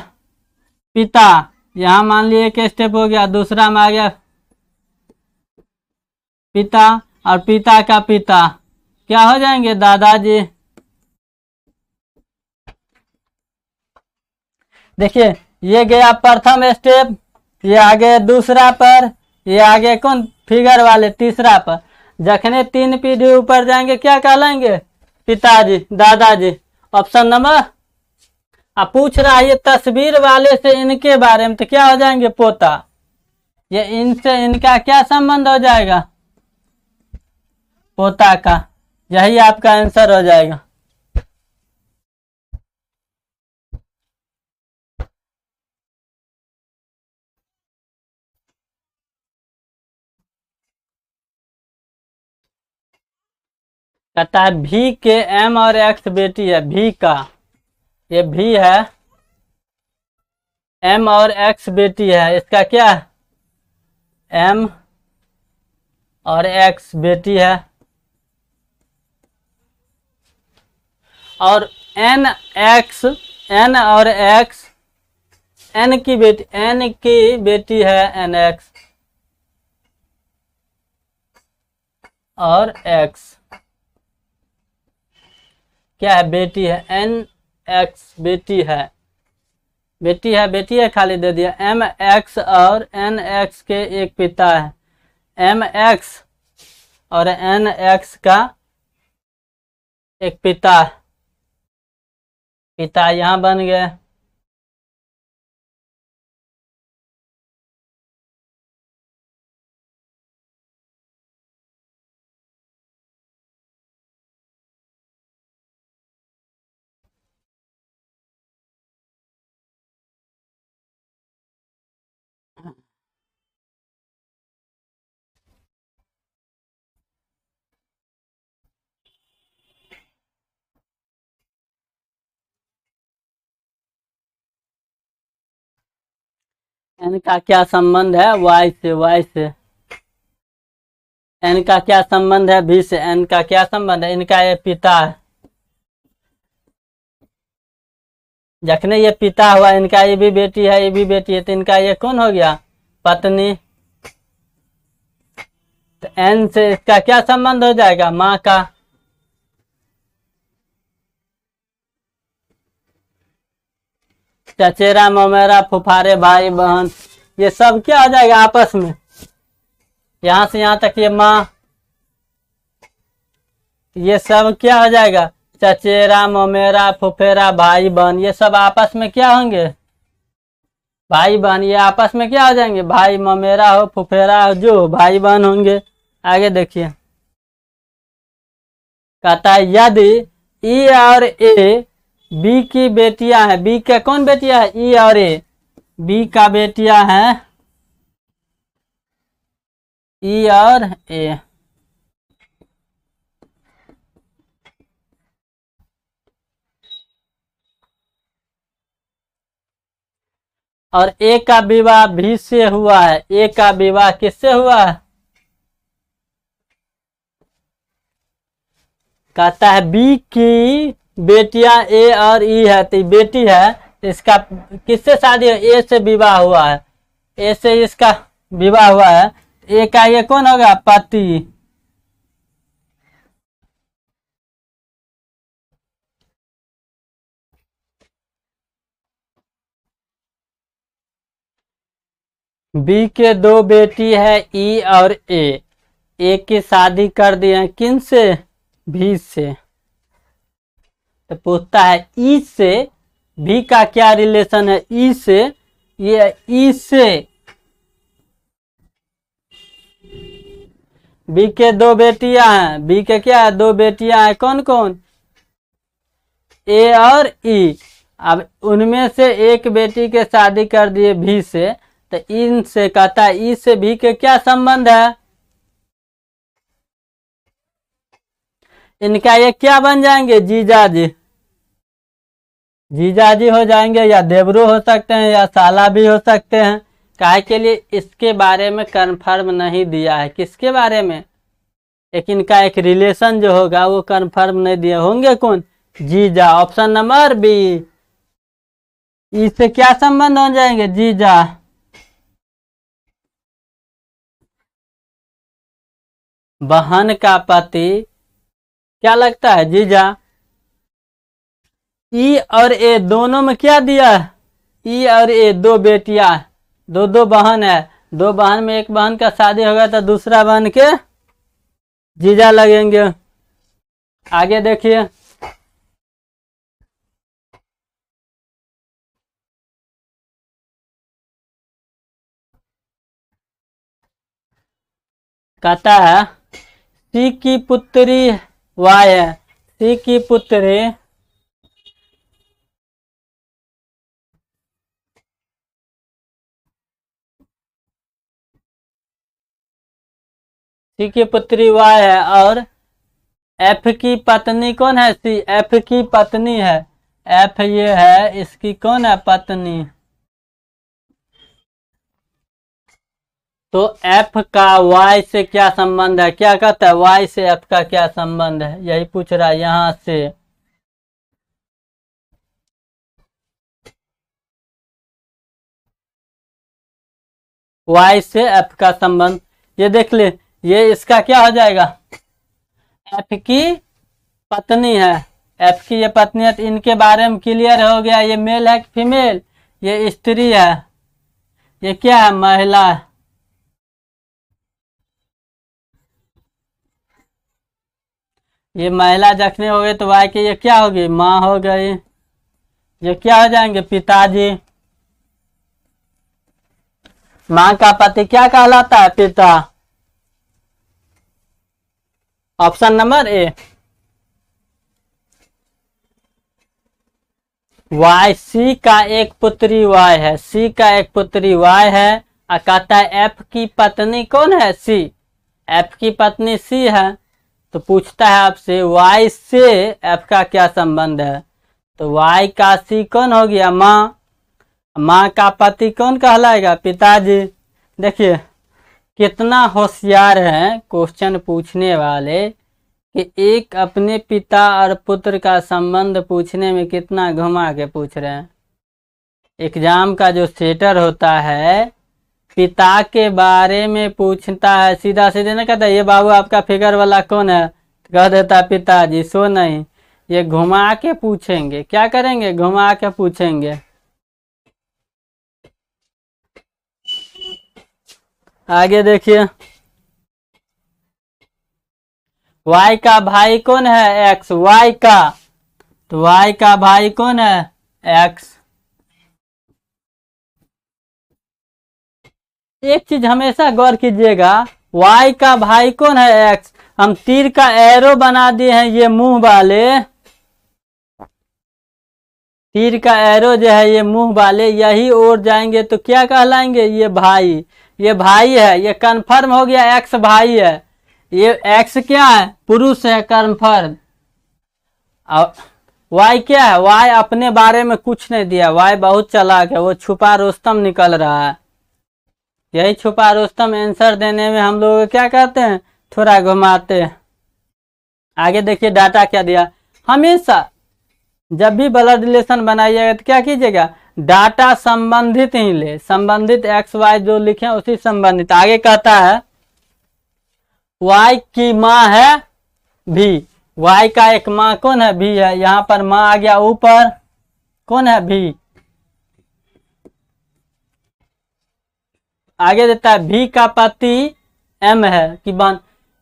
[SPEAKER 1] पिता, यहाँ मान लिए एक स्टेप हो गया, दूसरा में आ गया पिता, और पिता का पिता क्या हो जाएंगे दादाजी। देखिए ये गया प्रथम स्टेप, ये आगे दूसरा पर, ये आगे कौन फिगर वाले तीसरा पर। जखने 3 पीढ़ी ऊपर जाएंगे क्या कहलाएंगे पिताजी, दादाजी। ऑप्शन नंबर, अब पूछ रहा है ये तस्वीर वाले से इनके बारे में, तो क्या हो जाएंगे पोता, ये इनसे इनका क्या संबंध हो जाएगा पोता का, यही आपका आंसर हो जाएगा। कहता है भी के एम और एक्स बेटी है, भी का, ये भी है, एम और एक्स बेटी है, इसका क्या, एम और एक्स बेटी है, और एन और एक्स, एन की बेटी है एन एक्स और एक्स क्या है, बेटी है, एन एक्स बेटी है खाली दे दिया। एम एक्स और एन एक्स के एक पिता है, एम एक्स और एन एक्स का एक पिता यहाँ बन गए। एन का क्या संबंध है वाई से, एन का क्या संबंध है भी से, एन का क्या संबंध है, इनका ये पिता है, जखने ये पिता हुआ, इनका ये भी बेटी है, तो इनका ये कौन हो गया, पत्नी। तो एन से इसका क्या संबंध हो जाएगा, माँ का। चचेरा ममेरा फुफारे भाई बहन, ये सब क्या हो जाएगा आपस में, यहां से यहां तक ये माँ, ये सब क्या हो जाएगा, चचेरा ममेरा फुफेरा भाई बहन, ये सब आपस में क्या होंगे, भाई बहन, ये आपस में क्या हो जाएंगे, भाई ममेरा हो फुफेरा हो, जो भाई बहन होंगे। आगे देखिए, कहता है यदि ई और ए बी की बेटियां हैं, बी का कौन बेटियां है, ई और ए, बी का बेटियां हैं ई और ए, और ए का विवाह भी से हुआ है, ए का विवाह किससे हुआ है, कहता है बी की बेटियां ए और ई है, तो बेटी है, इसका किससे शादी है, ए से विवाह हुआ है, ए से इसका विवाह हुआ है, ए का ये कौन होगा, पति। बी के दो बेटी है ई और ए की शादी कर दिए किन से, भी से। तो पूछता है ई से भी का क्या रिलेशन है, ई से, ये ई से बी के दो बेटियां हैं, बी के क्या है, दो बेटियां हैं, कौन कौन, ए और ई। अब उनमें से एक बेटी के शादी कर दिए भी से, तो इनसे कहता है ई से भी के क्या संबंध है, इनका ये क्या बन जाएंगे, जीजाजी, जीजाजी हो जाएंगे, या देवरू हो सकते हैं, या साला भी हो सकते हैं। काहे के लिए, इसके बारे में कंफर्म नहीं दिया है, किसके बारे में, लेकिन इनका एक रिलेशन जो होगा वो कंफर्म नहीं दिए होंगे, कौन, जीजा। ऑप्शन नंबर बी, इससे क्या संबंध हो जाएंगे, जीजा। बहन का पति क्या लगता है, जीजा। ई और ए दोनों में क्या दिया है, ई और ए दो बेटियां, दो बहन है, दो बहन में एक बहन का शादी होगा तो दूसरा बहन के जीजा लगेंगे। आगे देखिए, कहता है सी की पुत्री वाई है, सी की पुत्री सी की पुत्री वाई है, और एफ की पत्नी कौन है, सी एफ की पत्नी है, एफ ये है इसकी कौन है, पत्नी। तो एफ का वाई से क्या संबंध है? क्या कहता है? वाई से एफ का क्या संबंध है, यही पूछ रहा है यहां से। वाई से एफ का संबंध, ये देख ले, ये इसका क्या हो जाएगा? एफ की पत्नी है। एफ की ये पत्नी है, तो इनके बारे में क्लियर हो गया। ये मेल है कि फीमेल? ये स्त्री है। ये क्या है? महिला। ये महिला जखने हो गए तो वाई की ये क्या होगी? माँ हो गई। ये क्या हो जाएंगे? पिताजी। माँ का पति क्या कहलाता है? पिता। Option number A. वाई, सी का एक पुत्री वाई है, सी का एक पुत्री वाई है। और कहता है एफ की पत्नी कौन है? सी। एफ की पत्नी सी है। तो पूछता है आपसे वाई से एफ का क्या संबंध है? तो वाई का सी कौन हो गया? माँ। माँ का पति कौन कहलाएगा? पिताजी। देखिए कितना होशियार है क्वेश्चन पूछने वाले, कि एक अपने पिता और पुत्र का संबंध पूछने में कितना घुमा के पूछ रहे हैं। एग्जाम का जो सेटर होता है, पिता के बारे में पूछता है, सीधा सीधे ना कहता है ये बाबू आपका फिगर वाला कौन है, तो कह देता है पिताजी। सो नहीं, ये घुमा के पूछेंगे। क्या करेंगे? घुमा के पूछेंगे। आगे देखिए, वाई का भाई कौन है? एक्स। वाई का, तो वाई का भाई कौन है? एक्स। एक चीज हमेशा गौर कीजिएगा, वाई का भाई कौन है? एक्स। हम तीर का एरो बना दिए हैं, ये मुंह वाले तीर का एरो जो है ये मुंह वाले, यही ओर जाएंगे तो क्या कहलाएंगे? ये भाई। ये भाई है, ये कन्फर्म हो गया एक्स भाई है। ये एक्स क्या है? पुरुष है, कन्फर्म। और वाई क्या है? वाई अपने बारे में कुछ नहीं दिया। वाई बहुत चालाक है, वो छुपा रुस्तम निकल रहा है। यही छुपा रुस्तम आंसर देने में हम लोग क्या कहते हैं? थोड़ा घुमाते हैं। आगे देखिए डाटा क्या दिया। हमेशा जब भी ब्लड रिलेशन बनाइएगा तो क्या कीजिएगा? डाटा संबंधित ही ले, संबंधित एक्स वाई जो लिखे उसी संबंधित। आगे कहता है वाई की माँ है भी। वाई का एक माँ कौन है? भी है। यहाँ पर माँ आ गया ऊपर, कौन है? भी। आगे देता है भी का पति एम है कि बहन।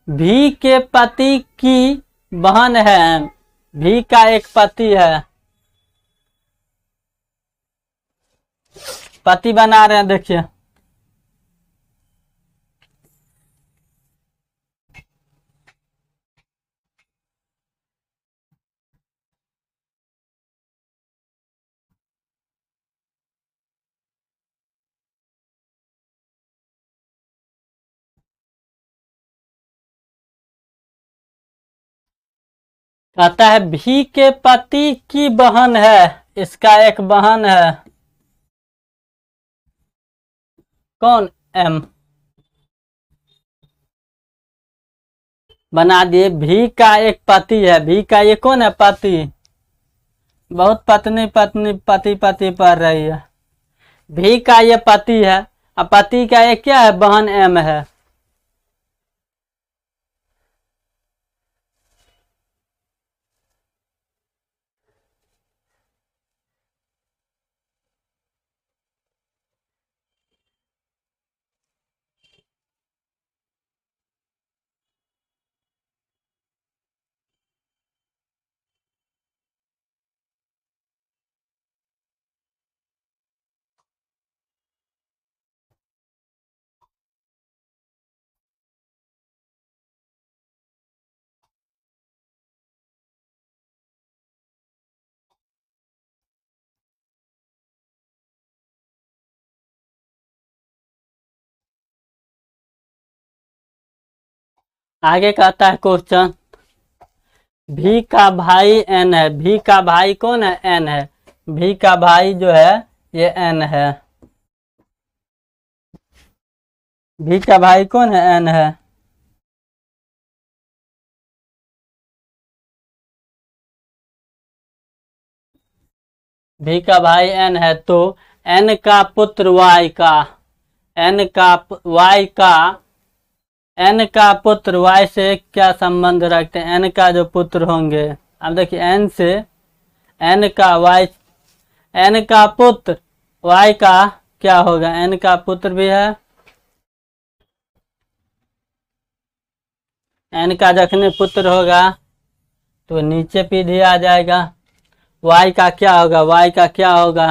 [SPEAKER 1] भी के पति की बहन है एम। भी का एक पति है, पति बना रहे हैं। देखिए कहता है भी के पति की बहन है, इसका एक बहन है, कौन? एम। बना दिए भी का एक पति है। भी का ये कौन है? पति। बहुत पत्नी पत्नी पति पति पढ़ रही है। भी का ये पति है, और पति का एक क्या है? बहन एम है। आगे कहता है क्वेश्चन, भी का भाई एन है। भी का भाई कौन है? एन है। भी का भाई जो है ये एन है। भी का भाई कौन है? एन है। भी का भाई एन है, तो एन का पुत्र वाई का, एन का वाई का, एन का पुत्र वाई से क्या संबंध रखते हैं? एन का जो पुत्र होंगे, अब देखिए एन से, एन का वाई, एन का पुत्र वाई का क्या होगा? एन का पुत्र भी है, एन का जखने पुत्र होगा तो नीचे पीढ़ी आ जाएगा। वाई का क्या होगा? वाई का क्या होगा?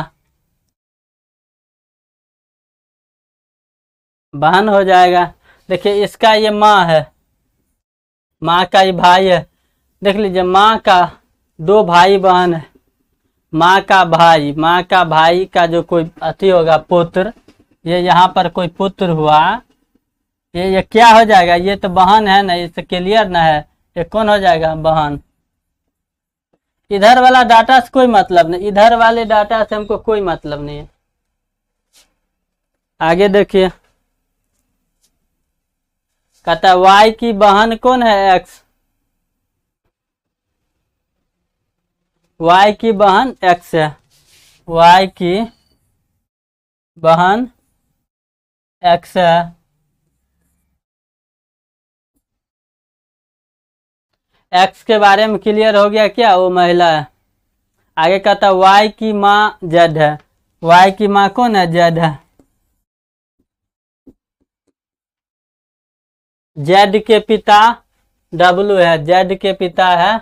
[SPEAKER 1] बहन हो जाएगा। देखिए इसका ये माँ है, माँ का ये भाई है। देख लीजिए माँ का दो भाई बहन है, माँ का भाई, माँ का भाई का जो कोई अति होगा पुत्र, ये यहाँ पर कोई पुत्र हुआ, ये क्या हो जाएगा? ये तो बहन है ना, इससे क्लियर ना है, ये कौन हो जाएगा? बहन। इधर वाला डाटा से कोई मतलब नहीं, इधर वाले डाटा से हमको कोई मतलब नहीं है। आगे देखिए, कहता है वाई की बहन कौन है? एक्स। वाई की बहन एक्स है, वाई की बहन एक्स है। एक्स के बारे में क्लियर हो गया क्या? वो महिला है। आगे कहता है वाई की माँ जेड है, वाई की माँ कौन है? जेड है। जेड के पिता डब्लू है, जेड के पिता है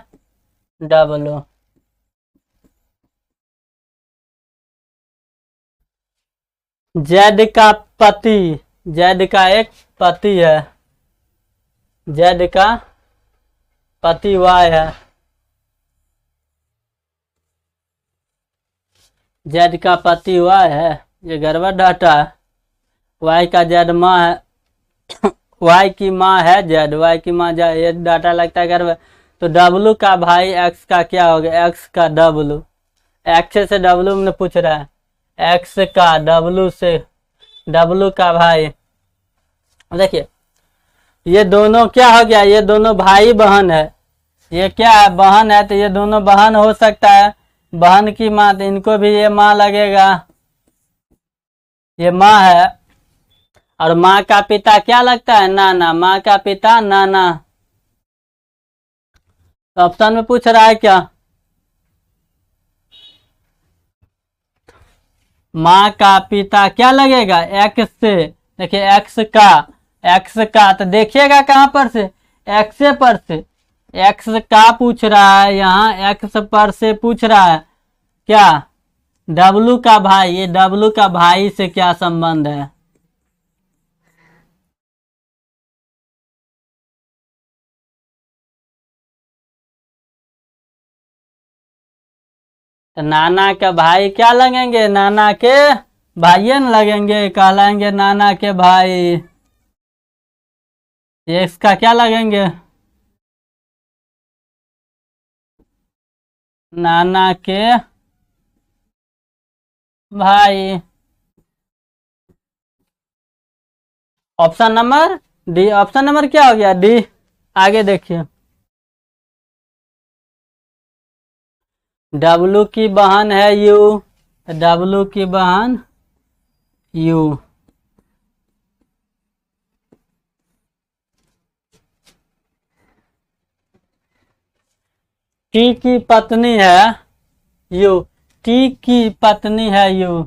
[SPEAKER 1] डब्लू। जेड का पति, जेड का एक पति है, जेड का पति वाई है, जेड का पति वाई है। ये गड़बड़ डाटा है। वाई का जेड माँ है वाई की माँ है जेड, वाई की माँ जेड, ये डाटा लगता है गड़बड़। तो डब्लू का भाई एक्स का क्या हो गया? एक्स का डब्लू, एक्स से डब्लू में पूछ रहा है, एक्स का डब्लू से, डब्लू का भाई। देखिए ये दोनों क्या हो गया? ये दोनों भाई बहन है। ये क्या है? बहन है, तो ये दोनों बहन हो सकता है। बहन की माँ, तो इनको भी ये माँ लगेगा, ये माँ है। और माँ का पिता क्या लगता है? नाना, माँ का पिता नाना। तो ऑप्शन में पूछ रहा है क्या? माँ का पिता क्या लगेगा? एक्स से। देखिए एक्स का, एक्स का तो देखिएगा कहाँ पर से? एक्स पर से, एक्स का पूछ रहा है यहाँ, एक्स पर से पूछ रहा है क्या? डब्लू का भाई, ये डब्लू का भाई से क्या संबंध है? तो नाना के भाई क्या लगेंगे? नाना के भाई न लगेंगे, कहलाएंगे नाना के भाई। ये इसका क्या लगेंगे? नाना के भाई। Option number D, option number क्या हो गया? डी। आगे देखिए, डब्लू की बहन है यू, डब्लू की बहन यू। टी की पत्नी है यू, टी की पत्नी है यू,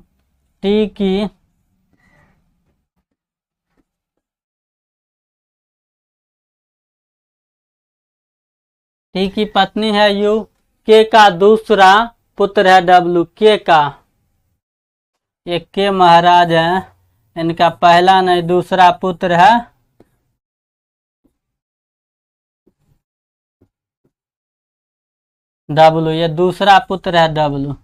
[SPEAKER 1] टी की टी की पत्नी है यू। के का दूसरा पुत्र है डब्लू, के का, ये के महाराज है, इनका पहला नहीं दूसरा पुत्र है डब्लू, ये दूसरा पुत्र है डब्लू।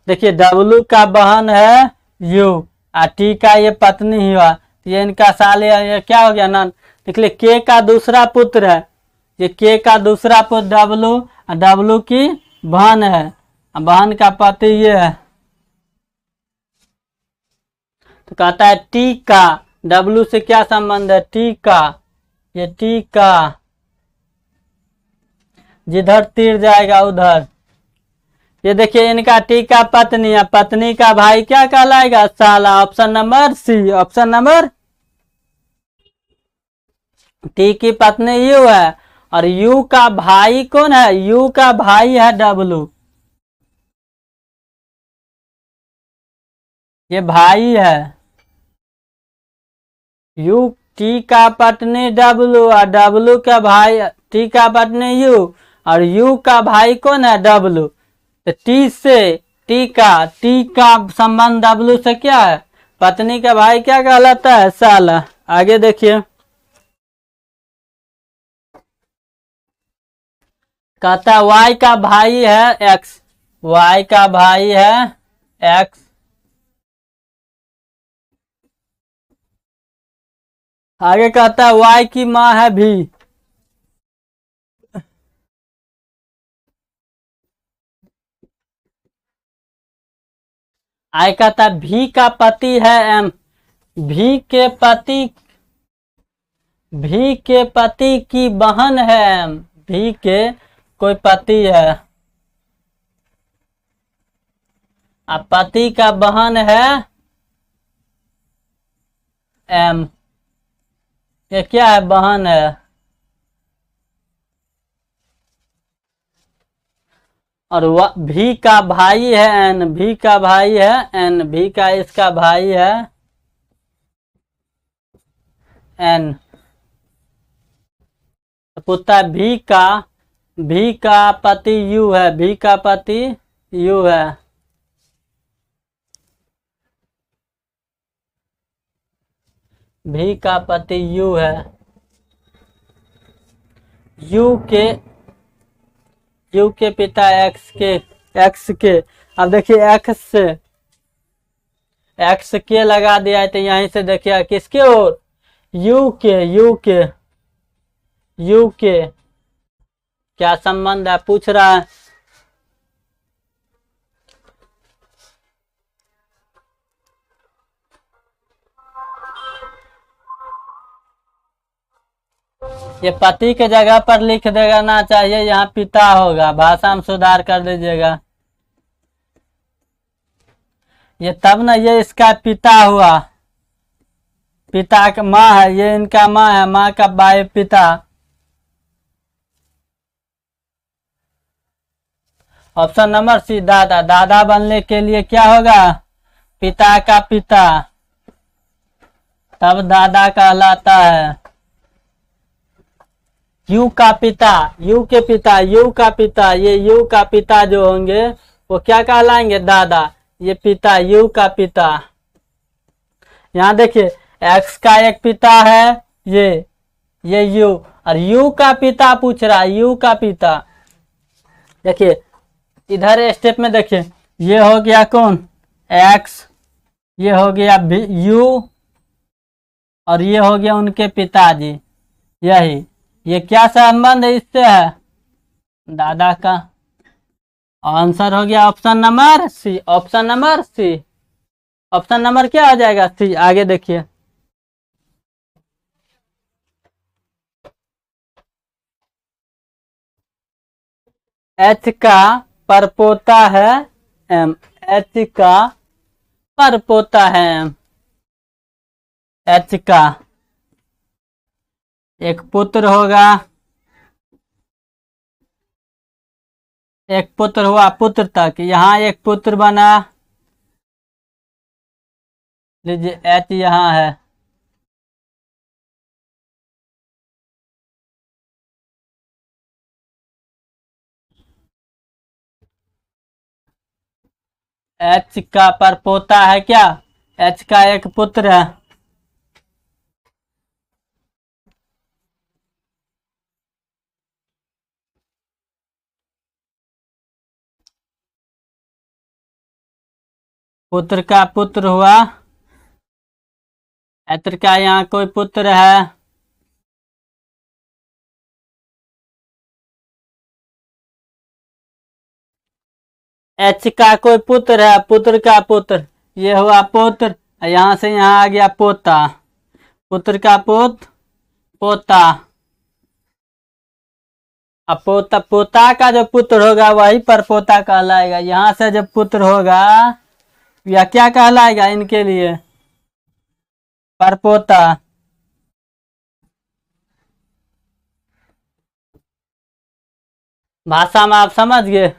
[SPEAKER 1] देखिए डब्लू का बहन है यू, और टी का ये पत्नी हुआ, ये इनका साले, ये क्या हो गया ना? देखिए के का दूसरा पुत्र है, ये के का दूसरा पुत्र डब्लू, और डब्लू की बहन है, और बहन का पति ये है। तो कहता है टी का डब्लू से क्या संबंध है, टी का, ये टी का, जिधर तीर जाएगा उधर। ये देखिए इनका टी का पत्नी है, पत्नी का भाई क्या कहलाएगा, साला। Option number C, option number, T की पत्नी यू है और यू का भाई कौन है, यू का भाई है डब्लू, ये भाई है। यू, टी का पत्नी डब्लू और डब्लू का भाई, टी का पत्नी यू और यू का भाई कौन है, डब्लू। तो टी से, टी का संबंध डब्लू से क्या है, पत्नी का भाई क्या कहलाता है, साला। आगे देखिए, कहता है वाई का भाई है एक्स, वाई का भाई है एक्स, आगे कहता है वाई की माँ है भी, आगे कहता है भी का पति है एम, भी के पति, भी के पति की बहन है एम, भी के कोई पति है, अब पति का बहन है एम, ये क्या है, बहन है। और भी का भाई है एन, भी का भाई है एन, भी का इसका भाई है एन, पूछता है भी का पति यू है, भी का पति यू है, भी का पति यू है, यू के पिता एक्स के, अब देखिए एक्स के लगा दिया है, तो यहीं से देखिए किसके ओर, यू के क्या संबंध है, पूछ रहा है। ये पति के जगह पर लिख देना चाहिए, यहाँ पिता होगा, भाषा में सुधार कर दीजिएगा। ये तब ना, ये इसका पिता हुआ, पिता का माँ है, ये इनका माँ है, माँ का बाय पिता। ऑप्शन नंबर सी, दादा। दादा बनने के लिए क्या होगा, पिता का पिता, तब दादा कहलाता है। यू का पिता, यू के पिता, यू का पिता, ये यू का पिता जो होंगे वो क्या कहलाएंगे, दादा। ये पिता, यू का पिता। यहाँ देखिए एक्स का एक पिता है, ये यू, और यू का पिता पूछ रहा है, यू का पिता। देखिए इधर स्टेप में देखिए, ये हो गया कौन, एक्स, ये हो गया यू, और ये हो गया उनके पिताजी, यही, ये क्या संबंध है इससे है, दादा का। आंसर हो गया option number C, option number C, option number क्या आ जाएगा, सी। आगे देखिए, एच का परपोता है एम, एच का परपोता है एम, एच का एक पुत्र होगा, एक पुत्र हुआ, पुत्र तक, यहाँ एक पुत्र बना, लीजिए एच यहाँ है, एच का परपोता है क्या, एच का एक पुत्र है, पुत्र का पुत्र हुआ, एच का यहाँ कोई पुत्र है, एच का कोई पुत्र है, पुत्र का पुत्र, ये हुआ पुत्र, यहाँ से यहाँ आ गया पोता, पुत्र का पुत्र पोता। अब पोता पोता का जो पुत्र होगा वही परपोता कहलाएगा। यहां से जब पुत्र होगा या क्या कहलाएगा इनके लिए? परपोता। भाषा में आप समझ गए।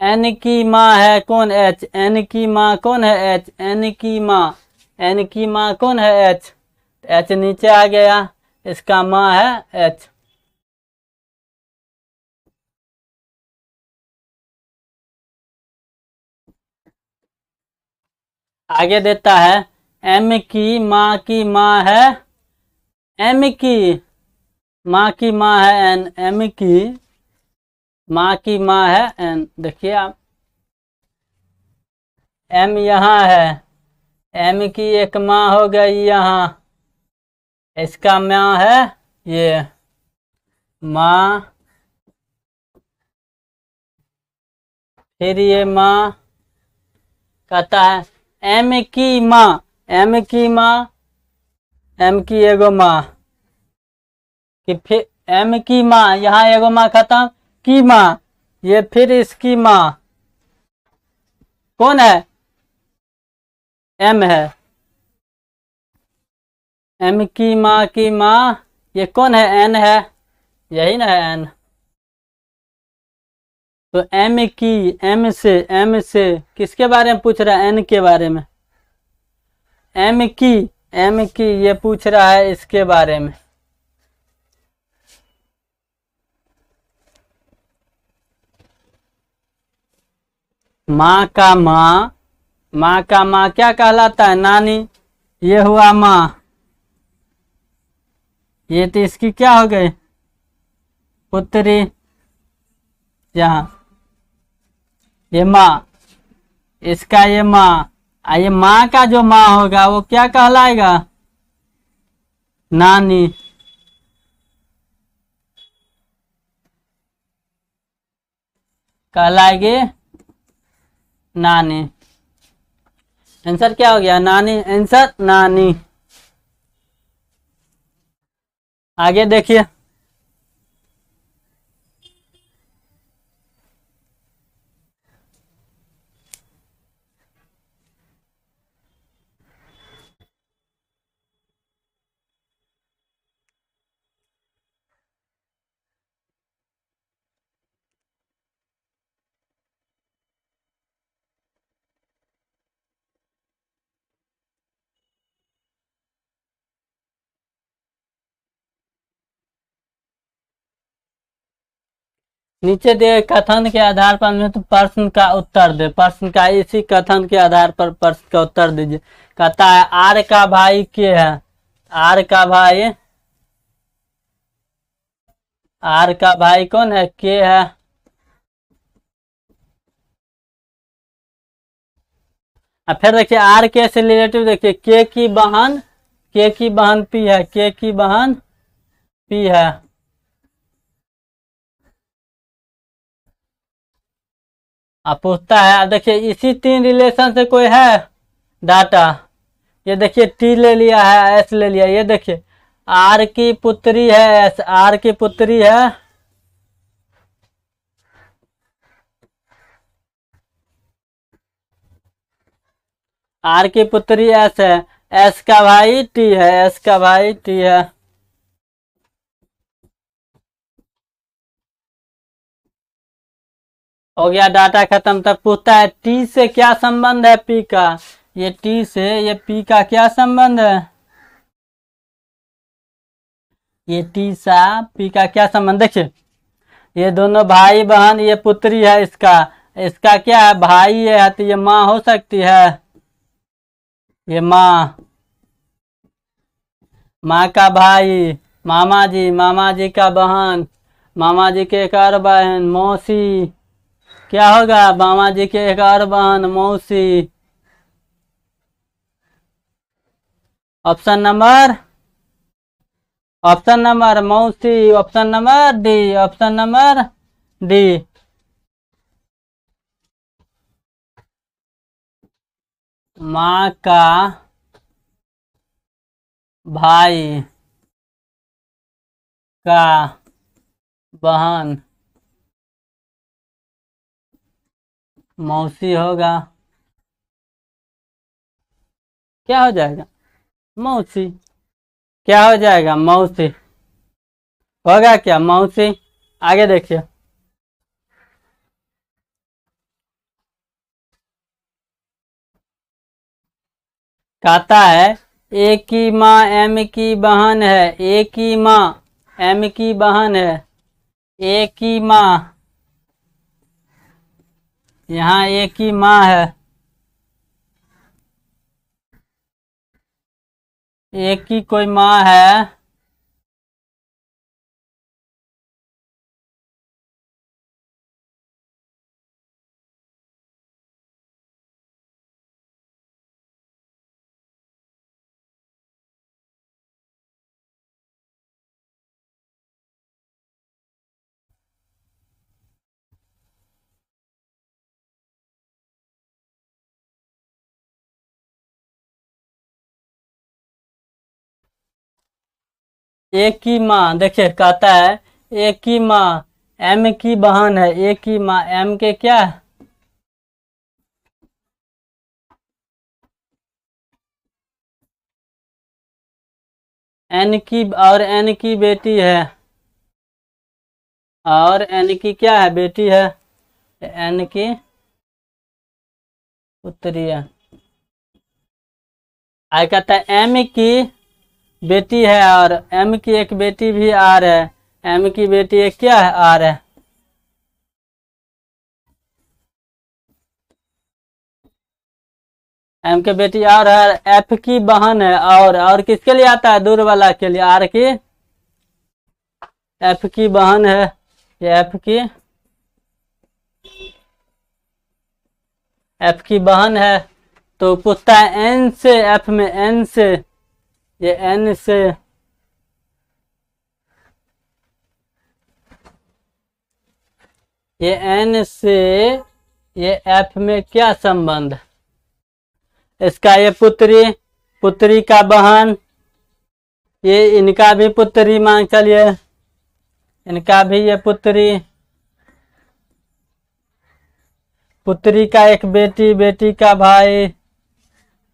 [SPEAKER 1] एन की माँ है कौन? एच। एन की माँ कौन है? एच। एन की माँ, एन की माँ कौन है? एच। एच नीचे आ गया, इसका माँ है एच। आगे देता है एम की माँ है, एम की माँ की माँ है एन, एम की माँ की माँ है एन। देखिए आप, एम यहाँ है, एम की एक माँ हो गई यहाँ, इसका माँ है ये माँ, फिर ये माँ कहता है एम की माँ, एम की माँ, एम की एगो माँ कि फिर एम की माँ, यहाँ एगो माँ खत्म, की माँ, ये फिर इसकी माँ कौन है? एम है। एम की माँ ये कौन है? एन है, यही ना है एन। तो एम से किसके बारे में पूछ रहा है? एन के बारे में। एम की ये पूछ रहा है इसके बारे में। माँ का माँ, माँ का माँ क्या कहलाता है? नानी। ये हुआ माँ, ये तो इसकी क्या हो गई? पुत्री। यहाँ ये माँ, इसका ये माँ, ये माँ का जो माँ होगा वो क्या कहलाएगा? नानी। कहलाएगी नानी। आंसर क्या हो गया? नानी। आंसर नानी। आगे देखिए, नीचे दिए कथन के आधार पर में तो प्रश्न का उत्तर दे। प्रश्न का इसी कथन के आधार पर प्रश्न का उत्तर दीजिए। कहता है आर का भाई के है, आर का भाई, आर का भाई कौन है? के है। फिर देखिए आर के से रिलेटिव देखिए, के की बहन, के की बहन पी है, के की बहन पी है। अब पूछता है, अब देखिए इसी तीन रिलेशन से कोई है डाटा। ये देखिए टी ले लिया है, एस ले लिया, ये देखिए आर की पुत्री है एस, आर की पुत्री है, आर की पुत्री एस है, एस का भाई टी है, एस का भाई टी है। हो गया डाटा खत्म। तब पूछता है टी से क्या संबंध है पी का? ये टी से ये पी का क्या संबंध है? ये टी सा पी का क्या संबंध? देखिए ये दोनों भाई बहन, ये पुत्री है इसका, इसका क्या है? भाई है, तो ये माँ हो सकती है, ये माँ, माँ का भाई मामा जी, मामा जी का बहन, मामा जी के एक और बहन मौसी, क्या होगा? मामा जी के एक और बहन मौसी। ऑप्शन नंबर, ऑप्शन नंबर मौसी, option number D, option number D. माँ का भाई का बहन मौसी होगा, क्या हो जाएगा? मौसी। क्या हो जाएगा? मौसी होगा क्या? मौसी। आगे देखिए। कहता है ए की माँ एम की बहन है, ए की माँ एम की बहन है, ए की माँ, यहाँ ए की माँ है, ए की कोई माँ है, एक की माँ। देखिए कहता है एक की माँ एम की बहन है, एक की माँ एम के क्या है? एन की, और एन की बेटी है, और एन की क्या है? बेटी है, एन की पुत्री है। आगे कहता है एम की बेटी है, और एम की एक बेटी भी आर है, एम की बेटी एक क्या है? आर है। एम के बेटी और है, एफ की बहन है, और किसके लिए आता है? दूर वाला के लिए, आर की, एफ की बहन है, ये एफ की बहन है। तो पूछता है एन से, एफ में एन से, ये एन से, ये एन से, ये एफ में क्या संबंध? इसका ये पुत्री, पुत्री का बहन, ये इनका भी पुत्री मान चलिए, इनका भी ये पुत्री, पुत्री का एक बेटी, बेटी का भाई,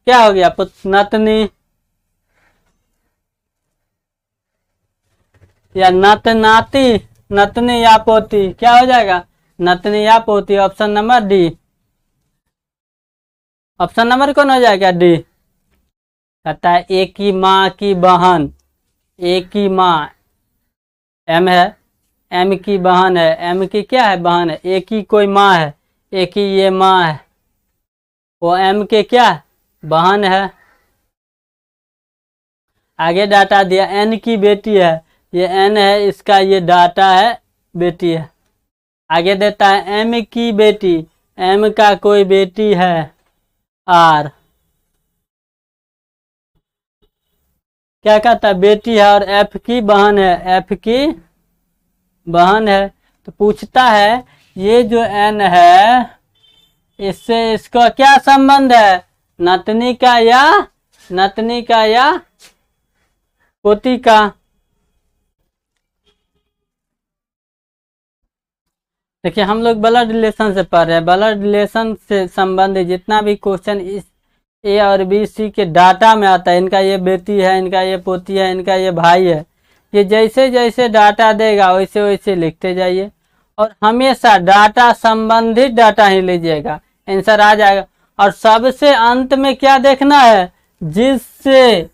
[SPEAKER 1] क्या हो गया? नतनी या नत नाती, नतनी या पोती, क्या हो जाएगा? नतनी या पोती। Option number D, option number कौन हो जाएगा? डी। कहता है एक ही माँ की बहन, एक ही माँ एम है, एम की बहन है, एम की क्या है? बहन है, एक ही कोई माँ है, एक ही ये माँ है, वो एम के क्या है? बहन है। आगे डाटा दिया एन की बेटी है, ये एन है, इसका ये डाटा है बेटी है। आगे देता है एम की बेटी, एम का कोई बेटी है, आर, क्या कहता है? बेटी है, और एफ की बहन है, एफ की बहन है। तो पूछता है ये जो एन है, इससे इसका क्या संबंध है? नतनी का या, नतनी का या पोती का? देखिए हम लोग ब्लड रिलेशन से पढ़ रहे हैं, ब्लड रिलेशन से संबंधित जितना भी क्वेश्चन इस ए और बी सी के डाटा में आता है, इनका ये बेटी है, इनका ये पोती है, इनका ये भाई है, ये जैसे जैसे डाटा देगा वैसे वैसे लिखते जाइए, और हमेशा डाटा संबंधित डाटा ही लीजिएगा, आंसर आ जाएगा। और सबसे अंत में क्या देखना है? जिससे,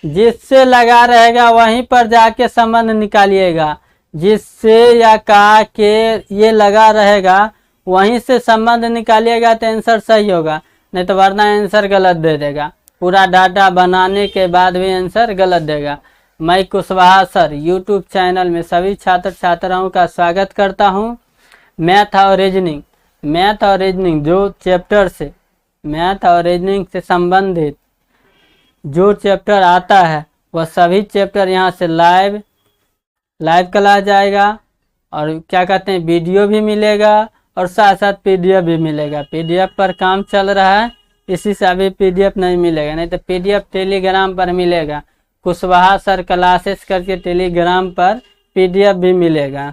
[SPEAKER 1] जिससे लगा रहेगा वहीं पर जाके संबंध निकालिएगा, जिससे या का के ये लगा रहेगा वहीं से संबंध निकालिएगा तो आंसर सही होगा, नहीं तो वरना आंसर गलत दे देगा। पूरा डाटा बनाने के बाद भी आंसर गलत देगा। मैं कुशवाहा सर यूट्यूब चैनल में सभी छात्र छात्राओं का स्वागत करता हूं। मैथ और रीजनिंग, मैथ और रीजनिंग जो चैप्टर से, मैथ और रीजनिंग से संबंधित जो चैप्टर आता है वह सभी चैप्टर यहाँ से लाइव क्लास जाएगा, और क्या कहते हैं, वीडियो भी मिलेगा, और साथ साथ पीडीएफ भी मिलेगा। पीडीएफ पर काम चल रहा है, इसी से अभी PDF नहीं मिलेगा, नहीं तो PDF टेलीग्राम पर मिलेगा। कुशवाहा सर क्लासेस करके टेलीग्राम पर PDF भी मिलेगा।